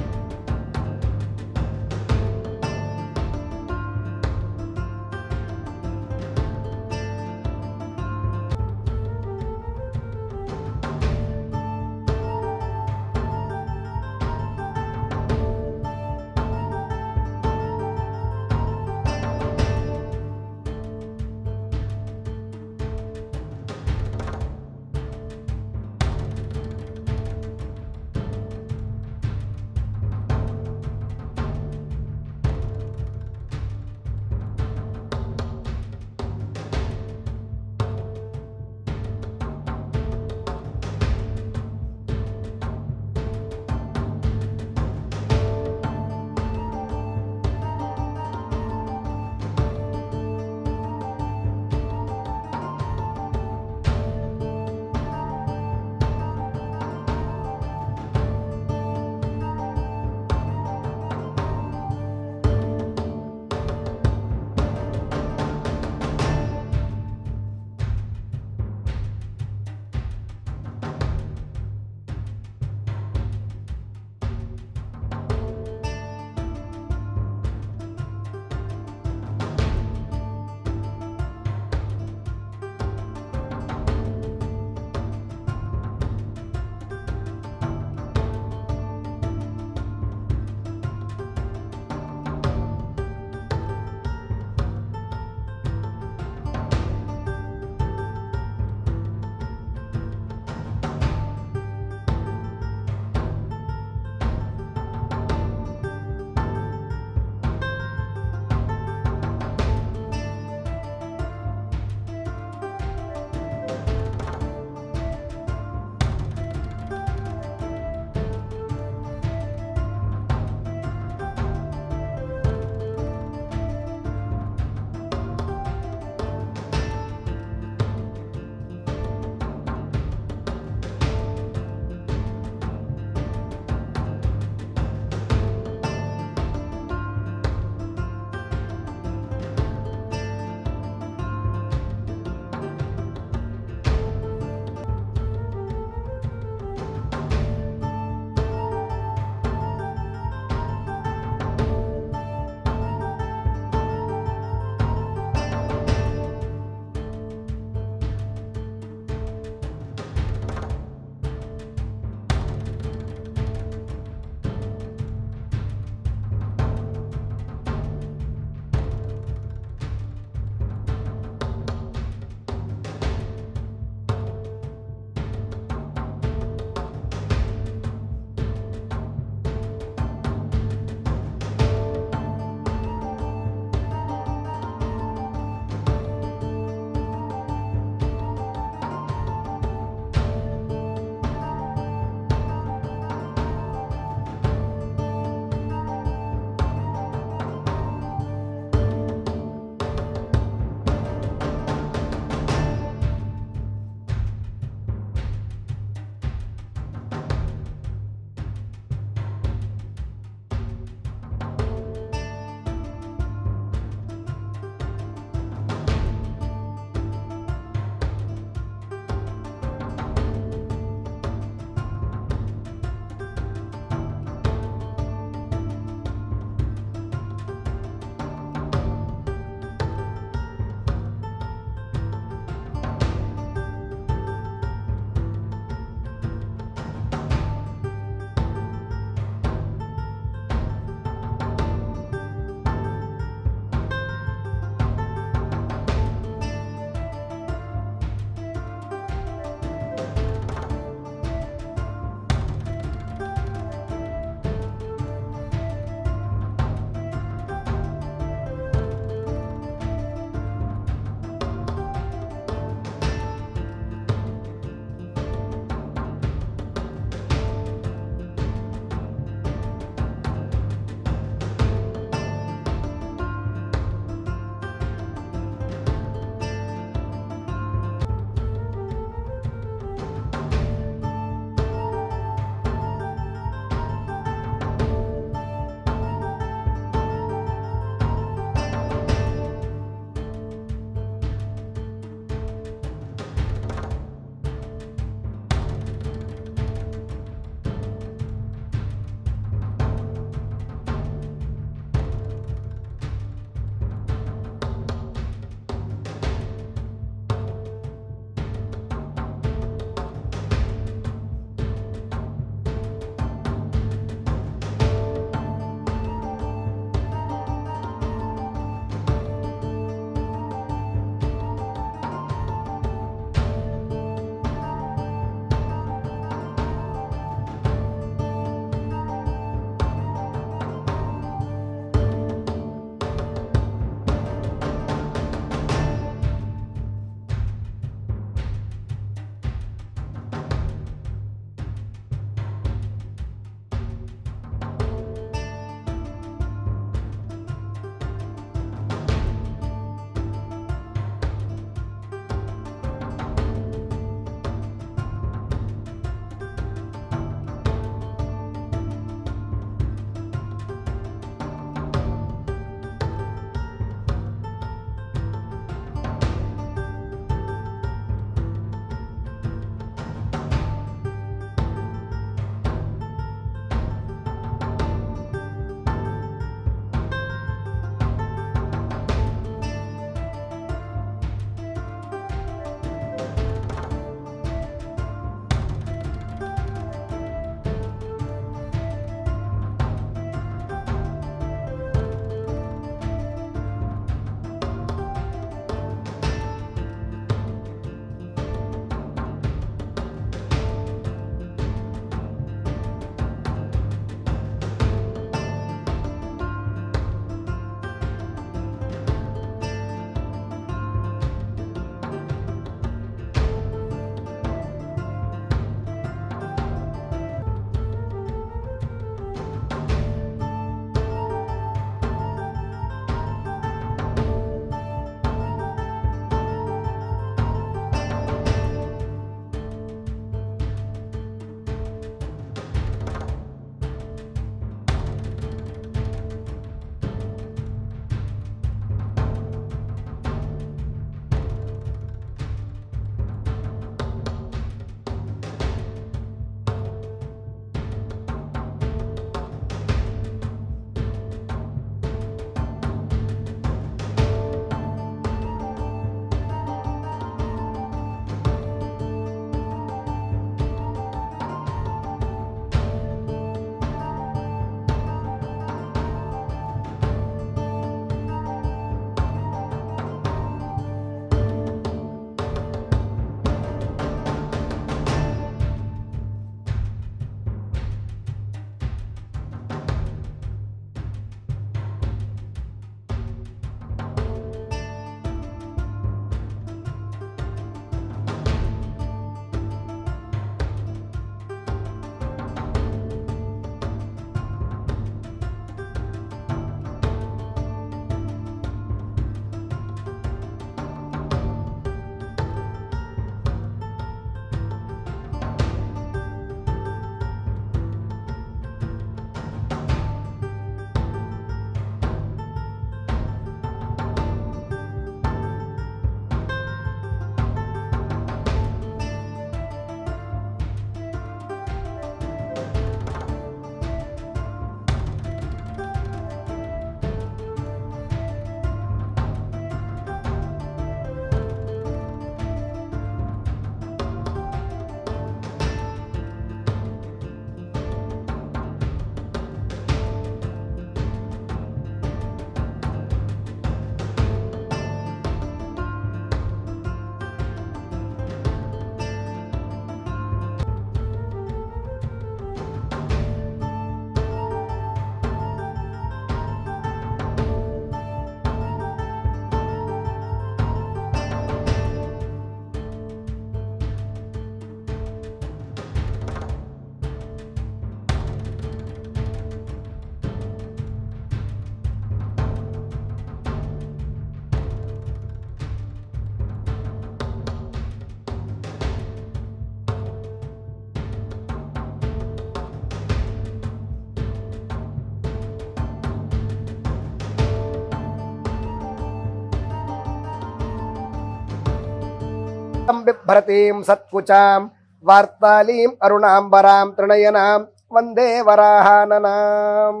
बिभ्रतीं सत्कुचां वार्तालीं अरुणाम्बरां त्रिनयनां वन्दे वराहाननाम्।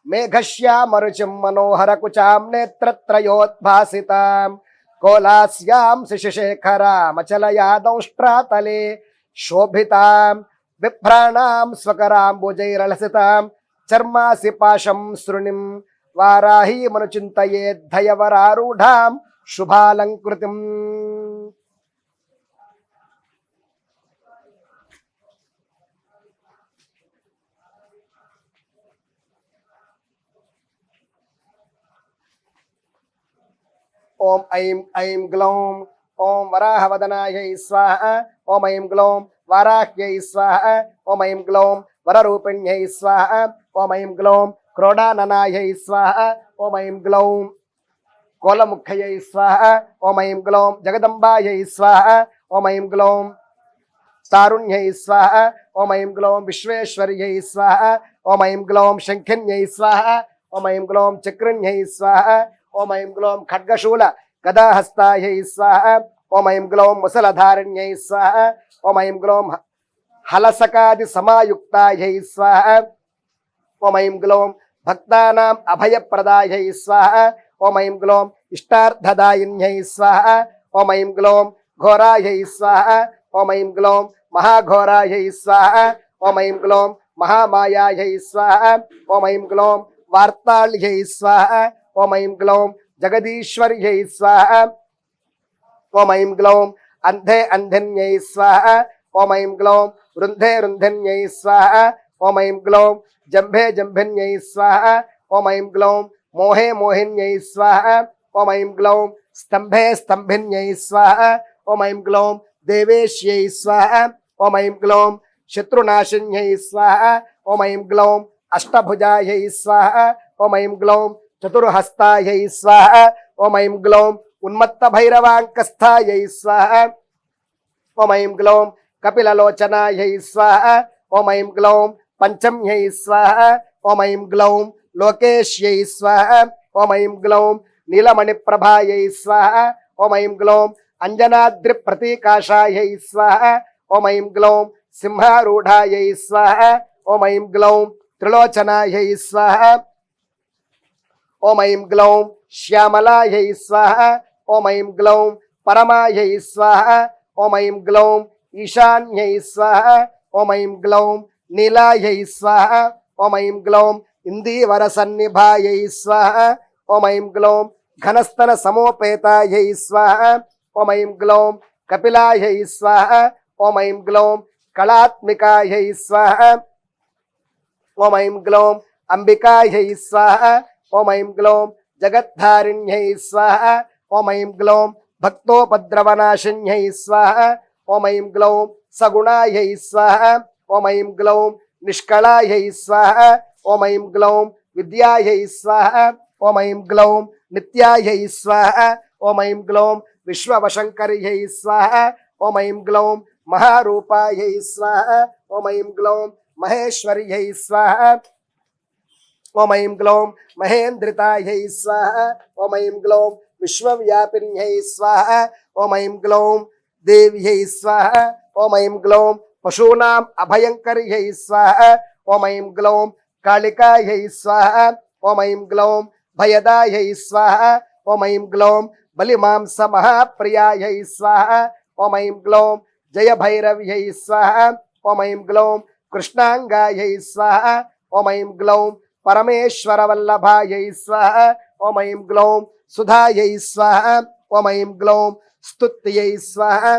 मेघश्यामरुचिं मनोहरकुचां नेत्रत्रयोद्भासितां कोलास्यां शिशिशेखरामचलयादंष्ट्रातले शोभितां बिभ्राणां स्वकराम्बुजैरलसितां चर्मासि पाशं सृणिं वाराहीमनुचिन्तयेद्धयवरारूढां शुभालङ्कृतिम्। ओम ऐं ऐं ग्लौं ओम वराहवदनायै स्वाहा ओम ऐं ग्लौं वाराह्यै स्वाहा ओम ऐं ग्लौं वररूपिण्यै स्वाहा ओम ऐं ग्लौं क्रोडाननायै स्वाहा ओम ऐं ग्लौं कोलमुख्यै स्वाहा ओम ऐं ग्लौं जगदम्बायै स्वाहा ओम ऐं ग्लौं तारुण्यै स्वाहा ओम ऐं ग्लौं विश्वेश्वर्यै स्वाहा ओम ऐं ग्लौं शङ्खिन्यै स्वाहा ओम ऐं ग्लौं चक्रिण्यै स्वाहा ओम ऐं ग्लौं खड्गशूल गदाहस्तायै स्वाहा ओम ऐं ग्लौं मुसलधारिण्यै स्वाहा ओम ऐं ग्लौं हलसकादि समायुक्तायै स्वाहा ओम ऐं ग्लौं भक्तानाम् अभयप्रदायै स्वाहा ओम ऐं ग्लौं इष्टार्थदायिन्यै स्वाहा ओम ऐं ग्लौं घोरायै स्वाहा ओम ऐं ग्लौं महाघोरायै स्वाहा ओम ऐं ग्लौं महामायायै स्वाहा ओम ऐं ग्लौं वार्ताళ్यै स्वाहा ओम ऐं ग्लौं जगदीश्वर्यै स्वाहा ओम ऐं ग्लौं अन्धे अन्धिन्यै स्वाहा ओम ऐं ग्लौं रुन्धे रुन्धिन्यै स्वाहा ओम ऐं ग्लौं जम्भे जम्भिन्यै स्वाहा ओम ऐं ग्लौं मोहे मोहिन्यै स्वाहा ओम ऐं ग्लौं स्तम्भे स्तम्भिन्यै स्वाहा ओम ऐं ग्लौं देवेश्यै स्वाहा ओम ऐं ग्लौं शत्रुनाशिन्यै स्वाहा ओम ऐं ग्लौं अष्टभुजायै स्वाहा ओम ऐं ग्लौं चतुर्हस्तायै स्वाहा ओम ऐं ग्लौं उन्मत्तभैरवाङ्कस्थायै स्वाहा ओम ऐं ग्लौं कपिललोचनायै स्वाहा ओम ऐं ग्लौं पंचम्यै स्वाहा ओम ऐं ग्लौं लोकेश्यै स्वाहा ओम ऐं ग्लौं नीलमणिप्रभायै स्वाहा ओम ऐं ग्लौं अंजनाद्रिप्रतीकाशायै स्वाहा ओम ऐं ग्लौं सिंहारूढायै स्वाहा ओम ऐं ग्लौं त्रिलोचनायै स्वाहा ओम ऐं ग्लौं श्यामलायै स्वाहा ओम ऐं ग्लौं परमायै स्वाहा ओम ऐं ग्लौं ईशान्यै स्वाहा ओम ऐं ग्लौं नीलायै स्वाहा ओम ऐं ग्लौं इन्दीवरसन्निभायै स्वाहा ओम ऐं ग्लौं घनस्तनसमोपेतायै स्वाहा ओम ऐं ग्लौं कपिलायै स्वाहा ओम ऐं ग्लौं कलात्मिकायै स्वाहा ओम ऐं ग्लौं अंबिकायै स्वाहा ओम ऐं ग्लौं जगद्धारिण्यै स्वाहा ओम ऐं ग्लौं भक्तोपद्रवनाशिन्यै स्वाहा ओम ऐं ग्लौं सगुणायै स्वाहा ओम ऐं ग्लौं निष्कलायै स्वाहा ओम ऐं ग्लौं विद्यायै स्वाहा ओम ऐं ग्लौं नित्यायै स्वाहा ओम ऐं ग्लौं विश्ववशङ्कर्यै स्वाहा ओम ऐं ग्लौं महारूपायै स्वाहा ओम ऐं ग्लौं महेश्वर्यै स्वाहा ओम ऐं ग्लौं महेन्द्रितायै स्वाहा ओम ऐं ग्लौं विश्वव्यापिन्यै स्वाहा ओम ऐं ग्लौं देव्यै स्वाहा ओम ऐं ग्लौं पशूनाम् अभयङ्कर्यै स्वाहा ओम ऐं ग्लौं कालिकायै स्वाहा ओम ऐं ग्लौं भयदायै स्वाहा ओम ऐं ग्लौं बलिमांसमहाप्रियायै स्वाहा ओम ऐं ग्लौं जयभैरव्यै स्वाहा ओम ऐं ग्लौं कृष्णाङ्गायै स्वाहा ओम ऐं ग्लौं परमेश्वरवल्लभायै स्वाहा ओम ऐं ग्लौं सुधायै स्वाहा ओम ऐं ग्लौं स्तुत्यै स्वाहा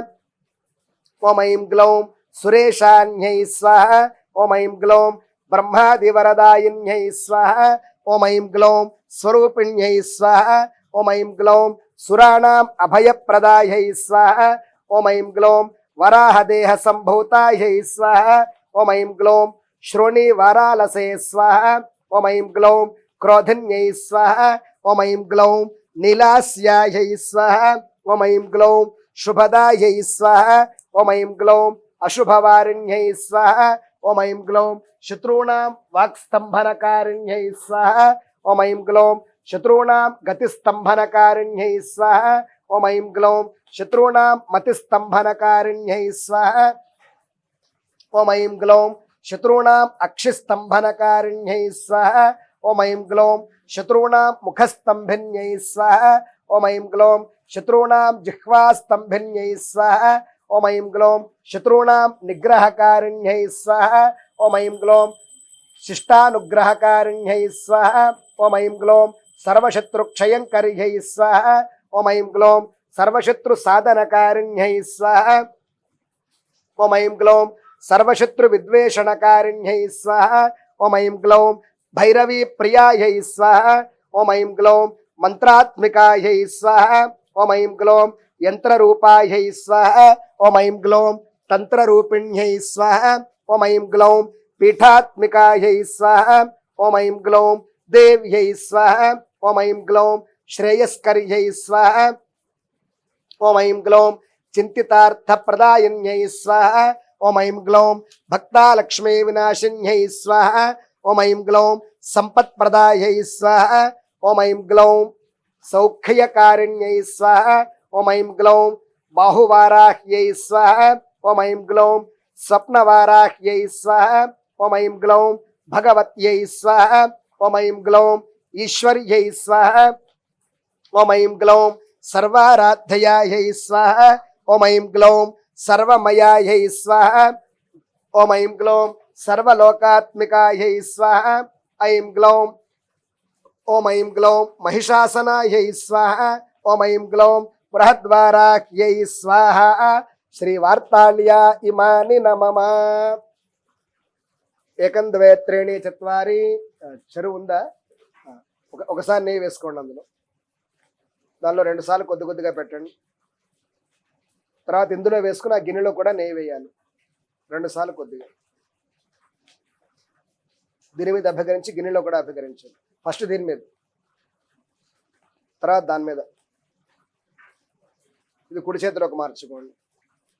ओम ऐं ग्लौं सुरेशान्यै स्वाहा ओम ऐं ग्लौं ब्रह्मादिवरदायिन्यै स्वाहा ओम ऐं ग्लौं स्वरूपिण्यै स्वाहा ओम ऐं ग्लौं सुराणाम् अभयप्रदायै स्वाहा ओम ऐं ग्लौं वराहदेहसम्भूतायै स्वाहा ओम ऐं ग्लौं श्रोणीवारालसे स्वाहा ओम ऐं ग्लौं क्रोधिन्यै स्वाहा ओम ऐं ग्लौं नीलास्यायै स्वाहा ओम ऐं ग्लौं शुभदायै स्वाहा ओम ऐं ग्लौं अशुभवारिण्यै स्वाहा ఓం ఐం గ్లౌం శత్రూణాం వాక్స్తంభనకారిణ్యై స్వాహ. ఓం ఐం గ్లౌం శత్రూణాం గతిస్తంభనకారిణ్యై స్వాహ. ఓం ఐం గ్లౌం శత్రూణాం మతిస్తంభనకారిణ్యై స్వాహ. ఓం ఐం గ్లౌం శత్రూణాం అక్షిస్తంభనకారిణ్యై స్వాహ. ఓం ఐం గ్లౌం శత్రూణాం ముఖస్తంభిన్యై స్వాహ. ఓం ఐం గ్లౌం శత్రూణాం జిహ్వాస్తంభిన్యై స్వాహ. ఓం ఐం గ్లౌం శత్రూణాం నిగ్రహకారిణ్యై స్వాహ. ఓం ఐం గ్లౌం శిష్టానుగ్రహకారిణ్యై స్వాహ. ఓం ఐం గ్లౌం సర్వశత్రుక్షయంకర్యై స్వాహ. ఓం ఐం గ్లౌం సర్వశత్రు సాధనకారిణ్యై స్వాహ. ఓం ఐం గ్లౌం సర్వశత్రు విద్వేషణకారిణ్యై స్వాహ. ఓం ఐం గ్లౌం భైరవీ ప్రియాయై స్వాహ. ఓం ఐం గ్లౌం మంత్రాత్మికాయై స్వాహ. ఓం ఐం గ్లౌం యంత్రరూపాయై స్వాహ. ఓం ఐం గ్లౌం తంత్రరూపిణ్యై స్వాహ. ఓం ఐం గ్లౌం పీఠాత్మికాయై స్వాహ. ఓం ఐం గ్లౌం దేవ్యై స్వాహ. ఓం ఐం గ్లౌం శ్రేయస్కర్యై స్వాహ. ఓం ఐం గ్లౌం చింతితార్థప్రదాయిన్యై స్వాహ. ఓం ఐం గ్లౌం భక్తాలక్ష్మీ వినాశిన్యై స్వాహ. ఓం ఐం గ్లౌం సంపత్ప్రదాయై స్వాహ. ఓం ఐం గ్లౌం సౌఖ్యకారిణ్యై స్వాహ. ఓం ఐం గ్లౌం బాహువారాహ్యై స్వాహ. ఓం ఐం గ్లౌం స్వప్నవారాహ్యై స్వాహ. ఓం ఐం గ్లౌం భగవత్యై స్వాహ. ఓం ఐం గ్లౌం ఈశ్వర్యై స్వాహ. ఓం ఐం గ్లౌం సర్వారాధ్యాయై స్వాహ. ఓం ఐం గ్లౌం సర్వమయాయై స్వాహ. ఓం ఐం గ్లౌం సర్వలోకాత్మికాయై స్వాహ. ఐం గ్లౌం ఓం ఐం గ్లౌం మహిషాసనాయై స్వాహ. ఓం ఐం గ్లౌం బృహద్వారాహ్యై స్వాహ. శ్రీ వార్తాళ్యా ఇమాని నమమ. ఏకం ద్వే త్రీణి చత్వారి. చెరువు ఉందా? ఒకసారి నెయ్యి వేసుకోండి. దానిలో 2 సార్లు కొద్ది కొద్దిగా పెట్టండి. తర్వాత ఇందులో వేసుకుని ఆ గిన్నెలో కూడా నెయ్యి వేయాలి. 2 సార్లు కొద్దిగా దీని మీద అభికరించి గిన్నెలో కూడా అభికరించండి. ఫస్ట్ దీని మీద, తర్వాత దాని మీద. ఇది కుడి చేతిలోకి మార్చుకోండి.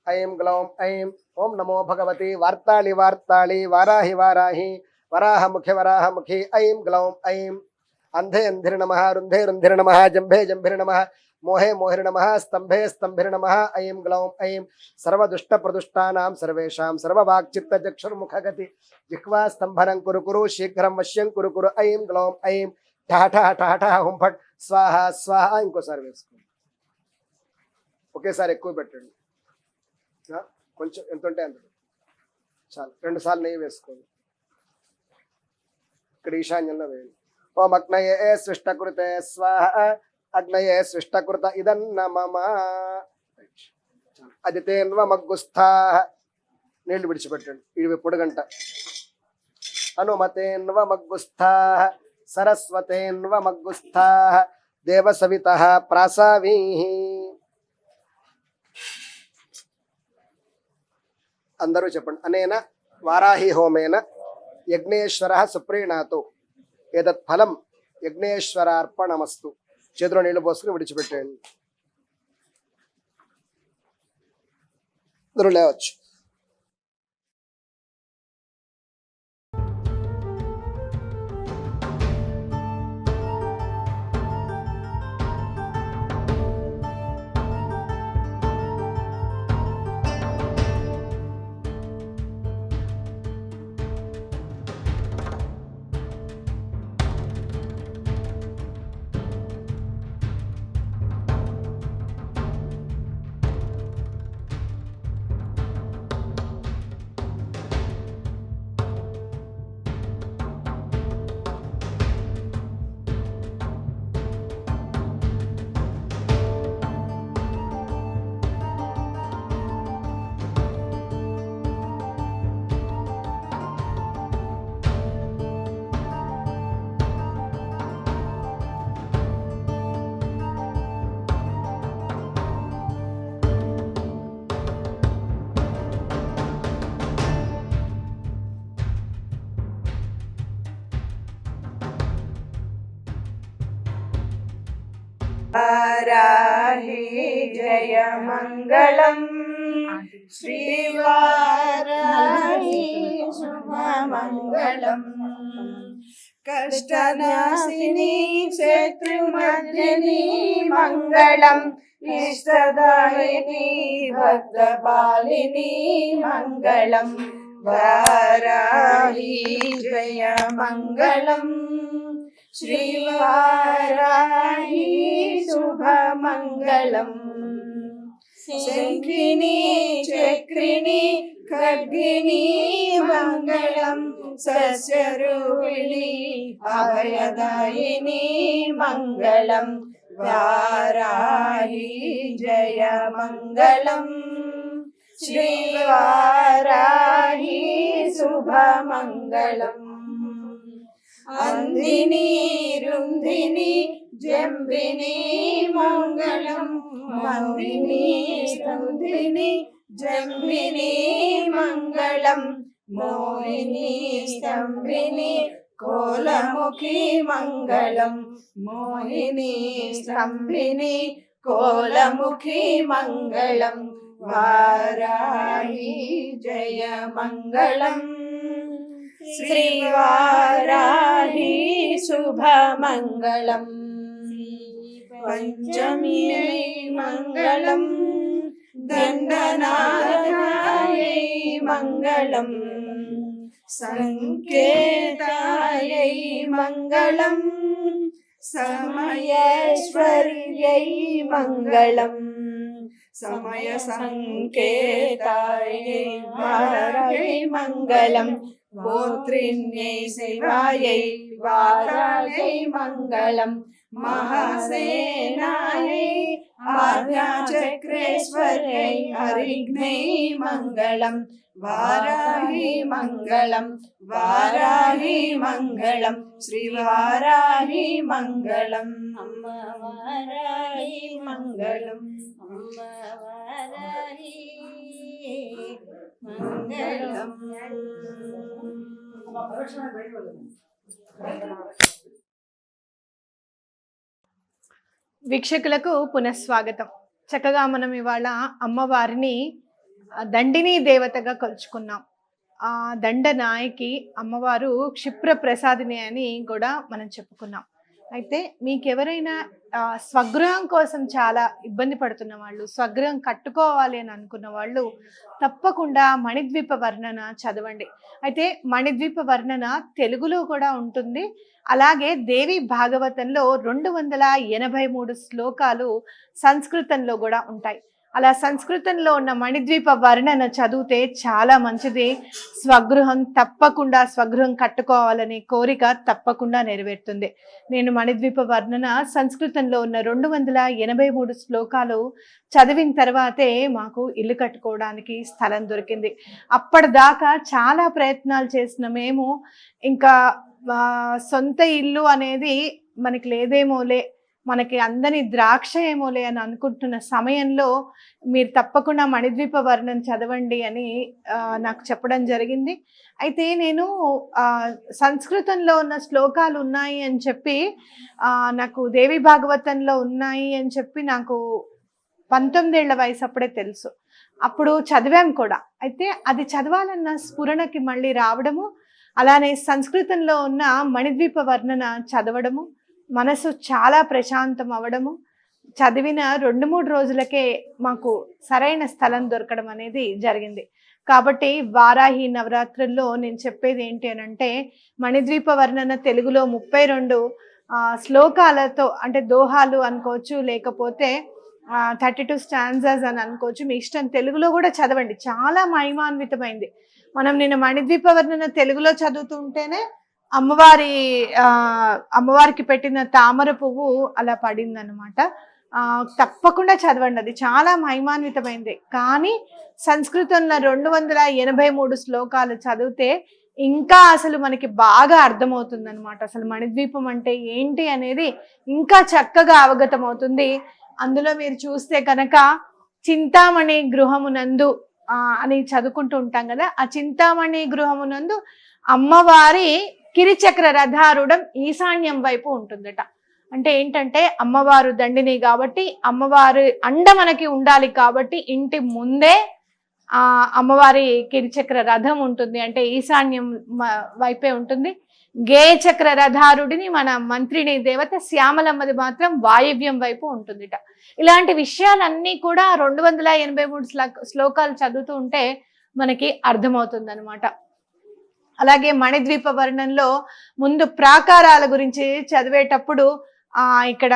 ఐం గ్లౌం ఐం ఓం నమో భగవతి వార్తాళి వార్తాళి వారాహి వారాహి వరాహముఖి వరాహముఖి. ఐం గ్లౌం ఐం అంధే అంధిర్ నమ రుంధే రుంధిర్ నమ జంభే జంభిర్ నమ మోహే మోహిర్ నమ స్తంభే స్తంభిర్ నమ. ఐం గ్లౌం ఐం సర్వదుష్ట ప్రదుష్టానాం సర్వేషాం సర్వవాక్చిత్తచక్షుర్ముఖగతి జిహ్వా స్తంభనం కురు కురు శీఘ్రం వశ్యం కురు కురు. ఐం గ్లౌం ఐం ఠహ ఠహ ఠహ హుం ఫట్ స్వాహ స్వాహ. ఇంకోసారి వేసుకోండి. ఒకేసారి ఎక్కువ పెట్టండి. కొంచెం ఎంత ఉంటే అంత చాలు. 2 సార్లు నెయ్యి వేసుకోండి. ఇక్కడ ఈశాన్యంలో వేయండి. ఓం అగ్నయే సృష్టకృతే స్వాహ. అగ్నయే సృష్టకృత ఇదన్న మమ. అదితేన్వమగ్గుస్థాః. నీళ్లు విడిచిపెట్టండి. ఇవి పొడుగంట. అనుమతేన్వమగ్గుస్థాః. సరస్వతేన్వమగ్గుస్థాః. దేవసవితః ప్రాసావీః. అందరూ చెప్పండి. అనేన వారాహి హోమేన యజ్ఞేశ్వరః సుప్రీణాతో ఏతత్ ఫలం యజ్ఞేశ్వరార్పణమస్తు. చేతిలో నీళ్లు పోసుకుని విడిచిపెట్టేయండి. అందరూ లేవచ్చు. वाराहि जय मङ्गलम् श्रीवाराहि शुभमङ्गलम् कष्टनाशिनी शत्रुमर्दिनी मङ्गलम् इष्टदायिनी भक्तपालिनी मङ्गलम् वाराहि जय मङ्गलम् श्रीवाराहि शुभमङ्गलम् शङ्खिनी चक्रिणी खड्गिनी मङ्गलम् सस्यरूपिणी अभयदायिनी मङ्गलम् वाराहि जय मङ्गलम् श्रीवाराहि शुभमङ्गलम् अंदिनी रुंदिनी जंबिनी मंगलम मंदिनी रुंदिनी जंबिनी मंगलम मोहिनी स्तंभिनी कोलमुखी मंगलम मोहिनी स्तंभिनी कोलमुखी मंगलम वाराहि जय मंगलम श्रीवाराहि शुभमङ्गलम् पंचमी मङ्गलम् दण्डनाथायै मङ्गलम् संकेतायै मङ्गलम् समयेश्वर्यै मङ्गलम् समय संकेतायै वारायै मङ्गलम् गोत्रिण्यै शिवायै वारायै मङ्गलम् महासेनायै आज्ञाचक्रेश्वर्यै हरिघ्नै मङ्गलम् वाराहि मङ्गलम् वाराहि मङ्गलम् श्रीवाराहि मङ्गलम् अम्मा वाराहि मङ्गलम् अम्मा वाराहि मङ्गलम् వీక్షకులకు పునఃస్వాగతం. చక్కగా మనం ఇవాళ అమ్మవారిని దండిని దేవతగా కొలుచుకున్నాం. ఆ దండ నాయకి అమ్మవారు క్షిప్ర ప్రసాదిని అని కూడా మనం చెప్పుకున్నాం. అయితే మీకెవరైనా స్వగృహం కోసం చాలా ఇబ్బంది పడుతున్న వాళ్ళు, స్వగృహం కట్టుకోవాలి అని అనుకున్న వాళ్ళు తప్పకుండా మణిద్వీప వర్ణన చదవండి. అయితే మణిద్వీప వర్ణన తెలుగులో కూడా ఉంటుంది, అలాగే దేవి భాగవతంలో 283 శ్లోకాలు సంస్కృతంలో కూడా ఉంటాయి. అలా సంస్కృతంలో ఉన్న మణిద్వీప వర్ణన చదివితే చాలా మంచిది. స్వగృహం తప్పకుండా, స్వగృహం కట్టుకోవాలనే కోరిక తప్పకుండా నెరవేరుతుంది. నేను మణిద్వీప వర్ణన సంస్కృతంలో ఉన్న 283 శ్లోకాలు చదివిన తర్వాతే మాకు ఇల్లు కట్టుకోవడానికి స్థలం దొరికింది. అప్పటిదాకా చాలా ప్రయత్నాలు చేసిన మేము ఇంకా సొంత ఇల్లు అనేది మనకి లేదేమోలే, మనకి అందని ద్రాక్ష ఏమోలే అని అనుకుంటున్న సమయంలో మీరు తప్పకుండా మణిద్వీప వర్ణన చదవండి అని నాకు చెప్పడం జరిగింది. అయితే నేను సంస్కృతంలో ఉన్న శ్లోకాలు ఉన్నాయి అని చెప్పి, నాకు దేవి భాగవతంలో ఉన్నాయి అని చెప్పి నాకు 19 ఏళ్ల వయసు అప్పుడే తెలుసు. అప్పుడు చదివాం కూడా. అయితే అది చదవాలన్న స్ఫురణకి మళ్ళీ రావడము, అలానే సంస్కృతంలో ఉన్న మణిద్వీప వర్ణన చదవడము, మనసు చాలా ప్రశాంతం అవ్వడము, చదివిన 2-3 రోజులకే మాకు సరైన స్థలం దొరకడం అనేది జరిగింది. కాబట్టి వారాహి నవరాత్రుల్లో నేను చెప్పేది ఏంటి అని అంటే, మణిద్వీప వర్ణన తెలుగులో 32 శ్లోకాలతో, అంటే దోహాలు అనుకోవచ్చు, లేకపోతే 32 స్టాంజాస్ అని అనుకోవచ్చు, మీ ఇష్టం. తెలుగులో కూడా చదవండి, చాలా మహిమాన్వితమైంది. మనం నిన్న మణిద్వీప వర్ణన తెలుగులో చదువుతుంటేనే అమ్మవారికి పెట్టిన తామర పువ్వు అలా పడిందనమాట. తప్పకుండా చదవండి, అది చాలా మహిమాన్వితమైంది. కానీ సంస్కృతంలో 283 శ్లోకాలు చదివితే ఇంకా అసలు మనకి బాగా అర్థమవుతుంది అనమాట. అసలు మణిద్వీపం అంటే ఏంటి అనేది ఇంకా చక్కగా అవగతం అవుతుంది. అందులో మీరు చూస్తే కనుక చింతామణి గృహమునందు అని చదువుకుంటూ ఉంటాం కదా, ఆ చింతామణి గృహమునందు అమ్మవారి కిరిచక్ర రథారూఢం ఈశాన్యం వైపు ఉంటుందట. అంటే ఏంటంటే అమ్మవారు దండిని కాబట్టి అమ్మవారి అండ మనకి ఉండాలి కాబట్టి ఇంటి ముందే ఆ అమ్మవారి కిరిచక్ర రథం ఉంటుంది, అంటే ఈశాన్యం వైపే ఉంటుంది. గేయ చక్ర రథారుడిని మన మంత్రిని దేవత శ్యామలమ్మది మాత్రం వాయవ్యం వైపు ఉంటుందిట. ఇలాంటి విషయాలన్నీ కూడా 283 శ్లోకాలు చదువుతూ ఉంటే మనకి అర్థమవుతుంది అనమాట. అలాగే మణిద్వీప వర్ణంలో ముందు ప్రాకారాల గురించి చదివేటప్పుడు ఇక్కడ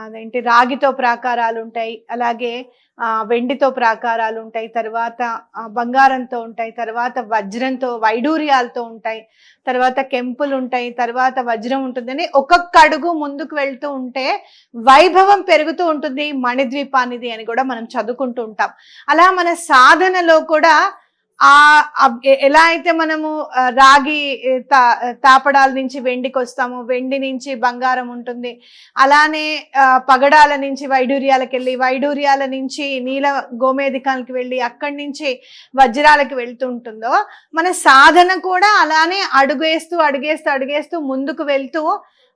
అదేంటి రాగితో ప్రాకారాలు ఉంటాయి, అలాగే వెండితో ప్రాకారాలు ఉంటాయి, తర్వాత బంగారంతో ఉంటాయి, తర్వాత వజ్రంతో వైడూర్యాలతో ఉంటాయి, తర్వాత కెంపులు ఉంటాయి, తర్వాత వజ్రం ఉంటుందని ఒక్కొక్క అడుగు ముందుకు వెళ్తూ ఉంటే వైభవం పెరుగుతూ ఉంటుంది మణిద్వీపానిది అని కూడా మనం చదువుకుంటూ ఉంటాం. అలా మన సాధనలో కూడా ఎలా అయితే మనము రాగి తాపడాల నుంచి వెండికి వస్తాము, వెండి నుంచి బంగారం ఉంటుంది, అలానే పగడాల నుంచి వైడూర్యాలకు వెళ్ళి, వైడూర్యాల నుంచి నీల గోమేధికానికి వెళ్ళి, అక్కడి నుంచి వజ్రాలకు వెళ్తుంటుందో మన సాధన కూడా అలానే అడుగేస్తూ అడుగేస్తూ అడుగేస్తూ ముందుకు వెళ్తూ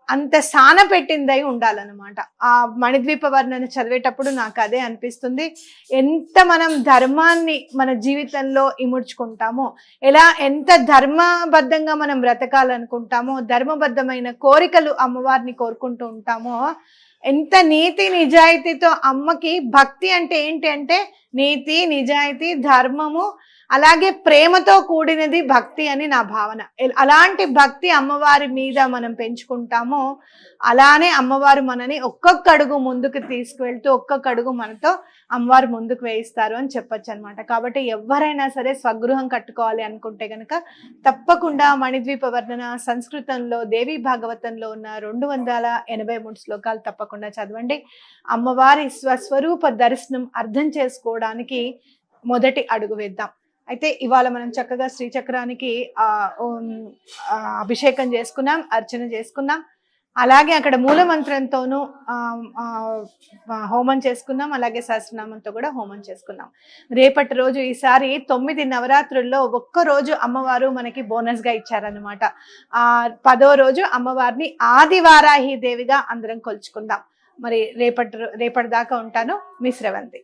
అంత సాన పెట్టిందై ఉండాలన్నమాట. ఆ మణిద్వీప వర్ణన చదివేటప్పుడు నాకు అదే అనిపిస్తుంది. ఎంత మనం ధర్మాన్ని మన జీవితంలో ఇముడ్చుకుంటామో, ఎంత ధర్మబద్ధంగా మనం బ్రతకాలనుకుంటామో, ధర్మబద్ధమైన కోరికలు అమ్మవారిని కోరుకుంటూ ఉంటామో, ఎంత నీతి నిజాయితీతో అమ్మకి భక్తి అంటే ఏంటి అంటే నీతి నిజాయితీ ధర్మము అలాగే ప్రేమతో కూడినది భక్తి అని నా భావన. అలాంటి భక్తి అమ్మవారి మీద మనం పెంచుకుంటామో అలానే అమ్మవారు మనని ఒక్కొక్క అడుగు ముందుకు తీసుకువెళ్తూ ఒక్కొక్క అడుగు మనతో అమ్మవారు ముందుకు వేయిస్తారు అని చెప్పొచ్చు అనమాట. కాబట్టి ఎవరైనా సరే స్వగృహం కట్టుకోవాలి అనుకుంటే కనుక తప్పకుండా మణిద్వీప వర్ణన సంస్కృతంలో దేవీ భాగవతంలో ఉన్న 283 శ్లోకాలు తప్పకుండా చదవండి. అమ్మవారి స్వస్వరూప దర్శనం అర్థం చేసుకోవడానికి మొదటి అడుగు వేద్దాం. అయితే ఇవాళ మనం చక్కగా శ్రీచక్రానికి అభిషేకం చేసుకున్నాం, అర్చన చేసుకున్నాం, అలాగే అక్కడ మూలమంత్రంతోనూ హోమం చేసుకున్నాం, అలాగే సహస్రనామంతో కూడా హోమం చేసుకున్నాం. రేపటి రోజు ఈసారి 9 నవరాత్రుల్లో ఒక్కరోజు అమ్మవారు మనకి బోనస్గా ఇచ్చారనమాట. 10వ రోజు అమ్మవారిని ఆదివారాహి దేవిగా అందరం కొలుచుకుందాం. మరి రేపటి దాకా ఉంటాను. మీ శ్రవంతి.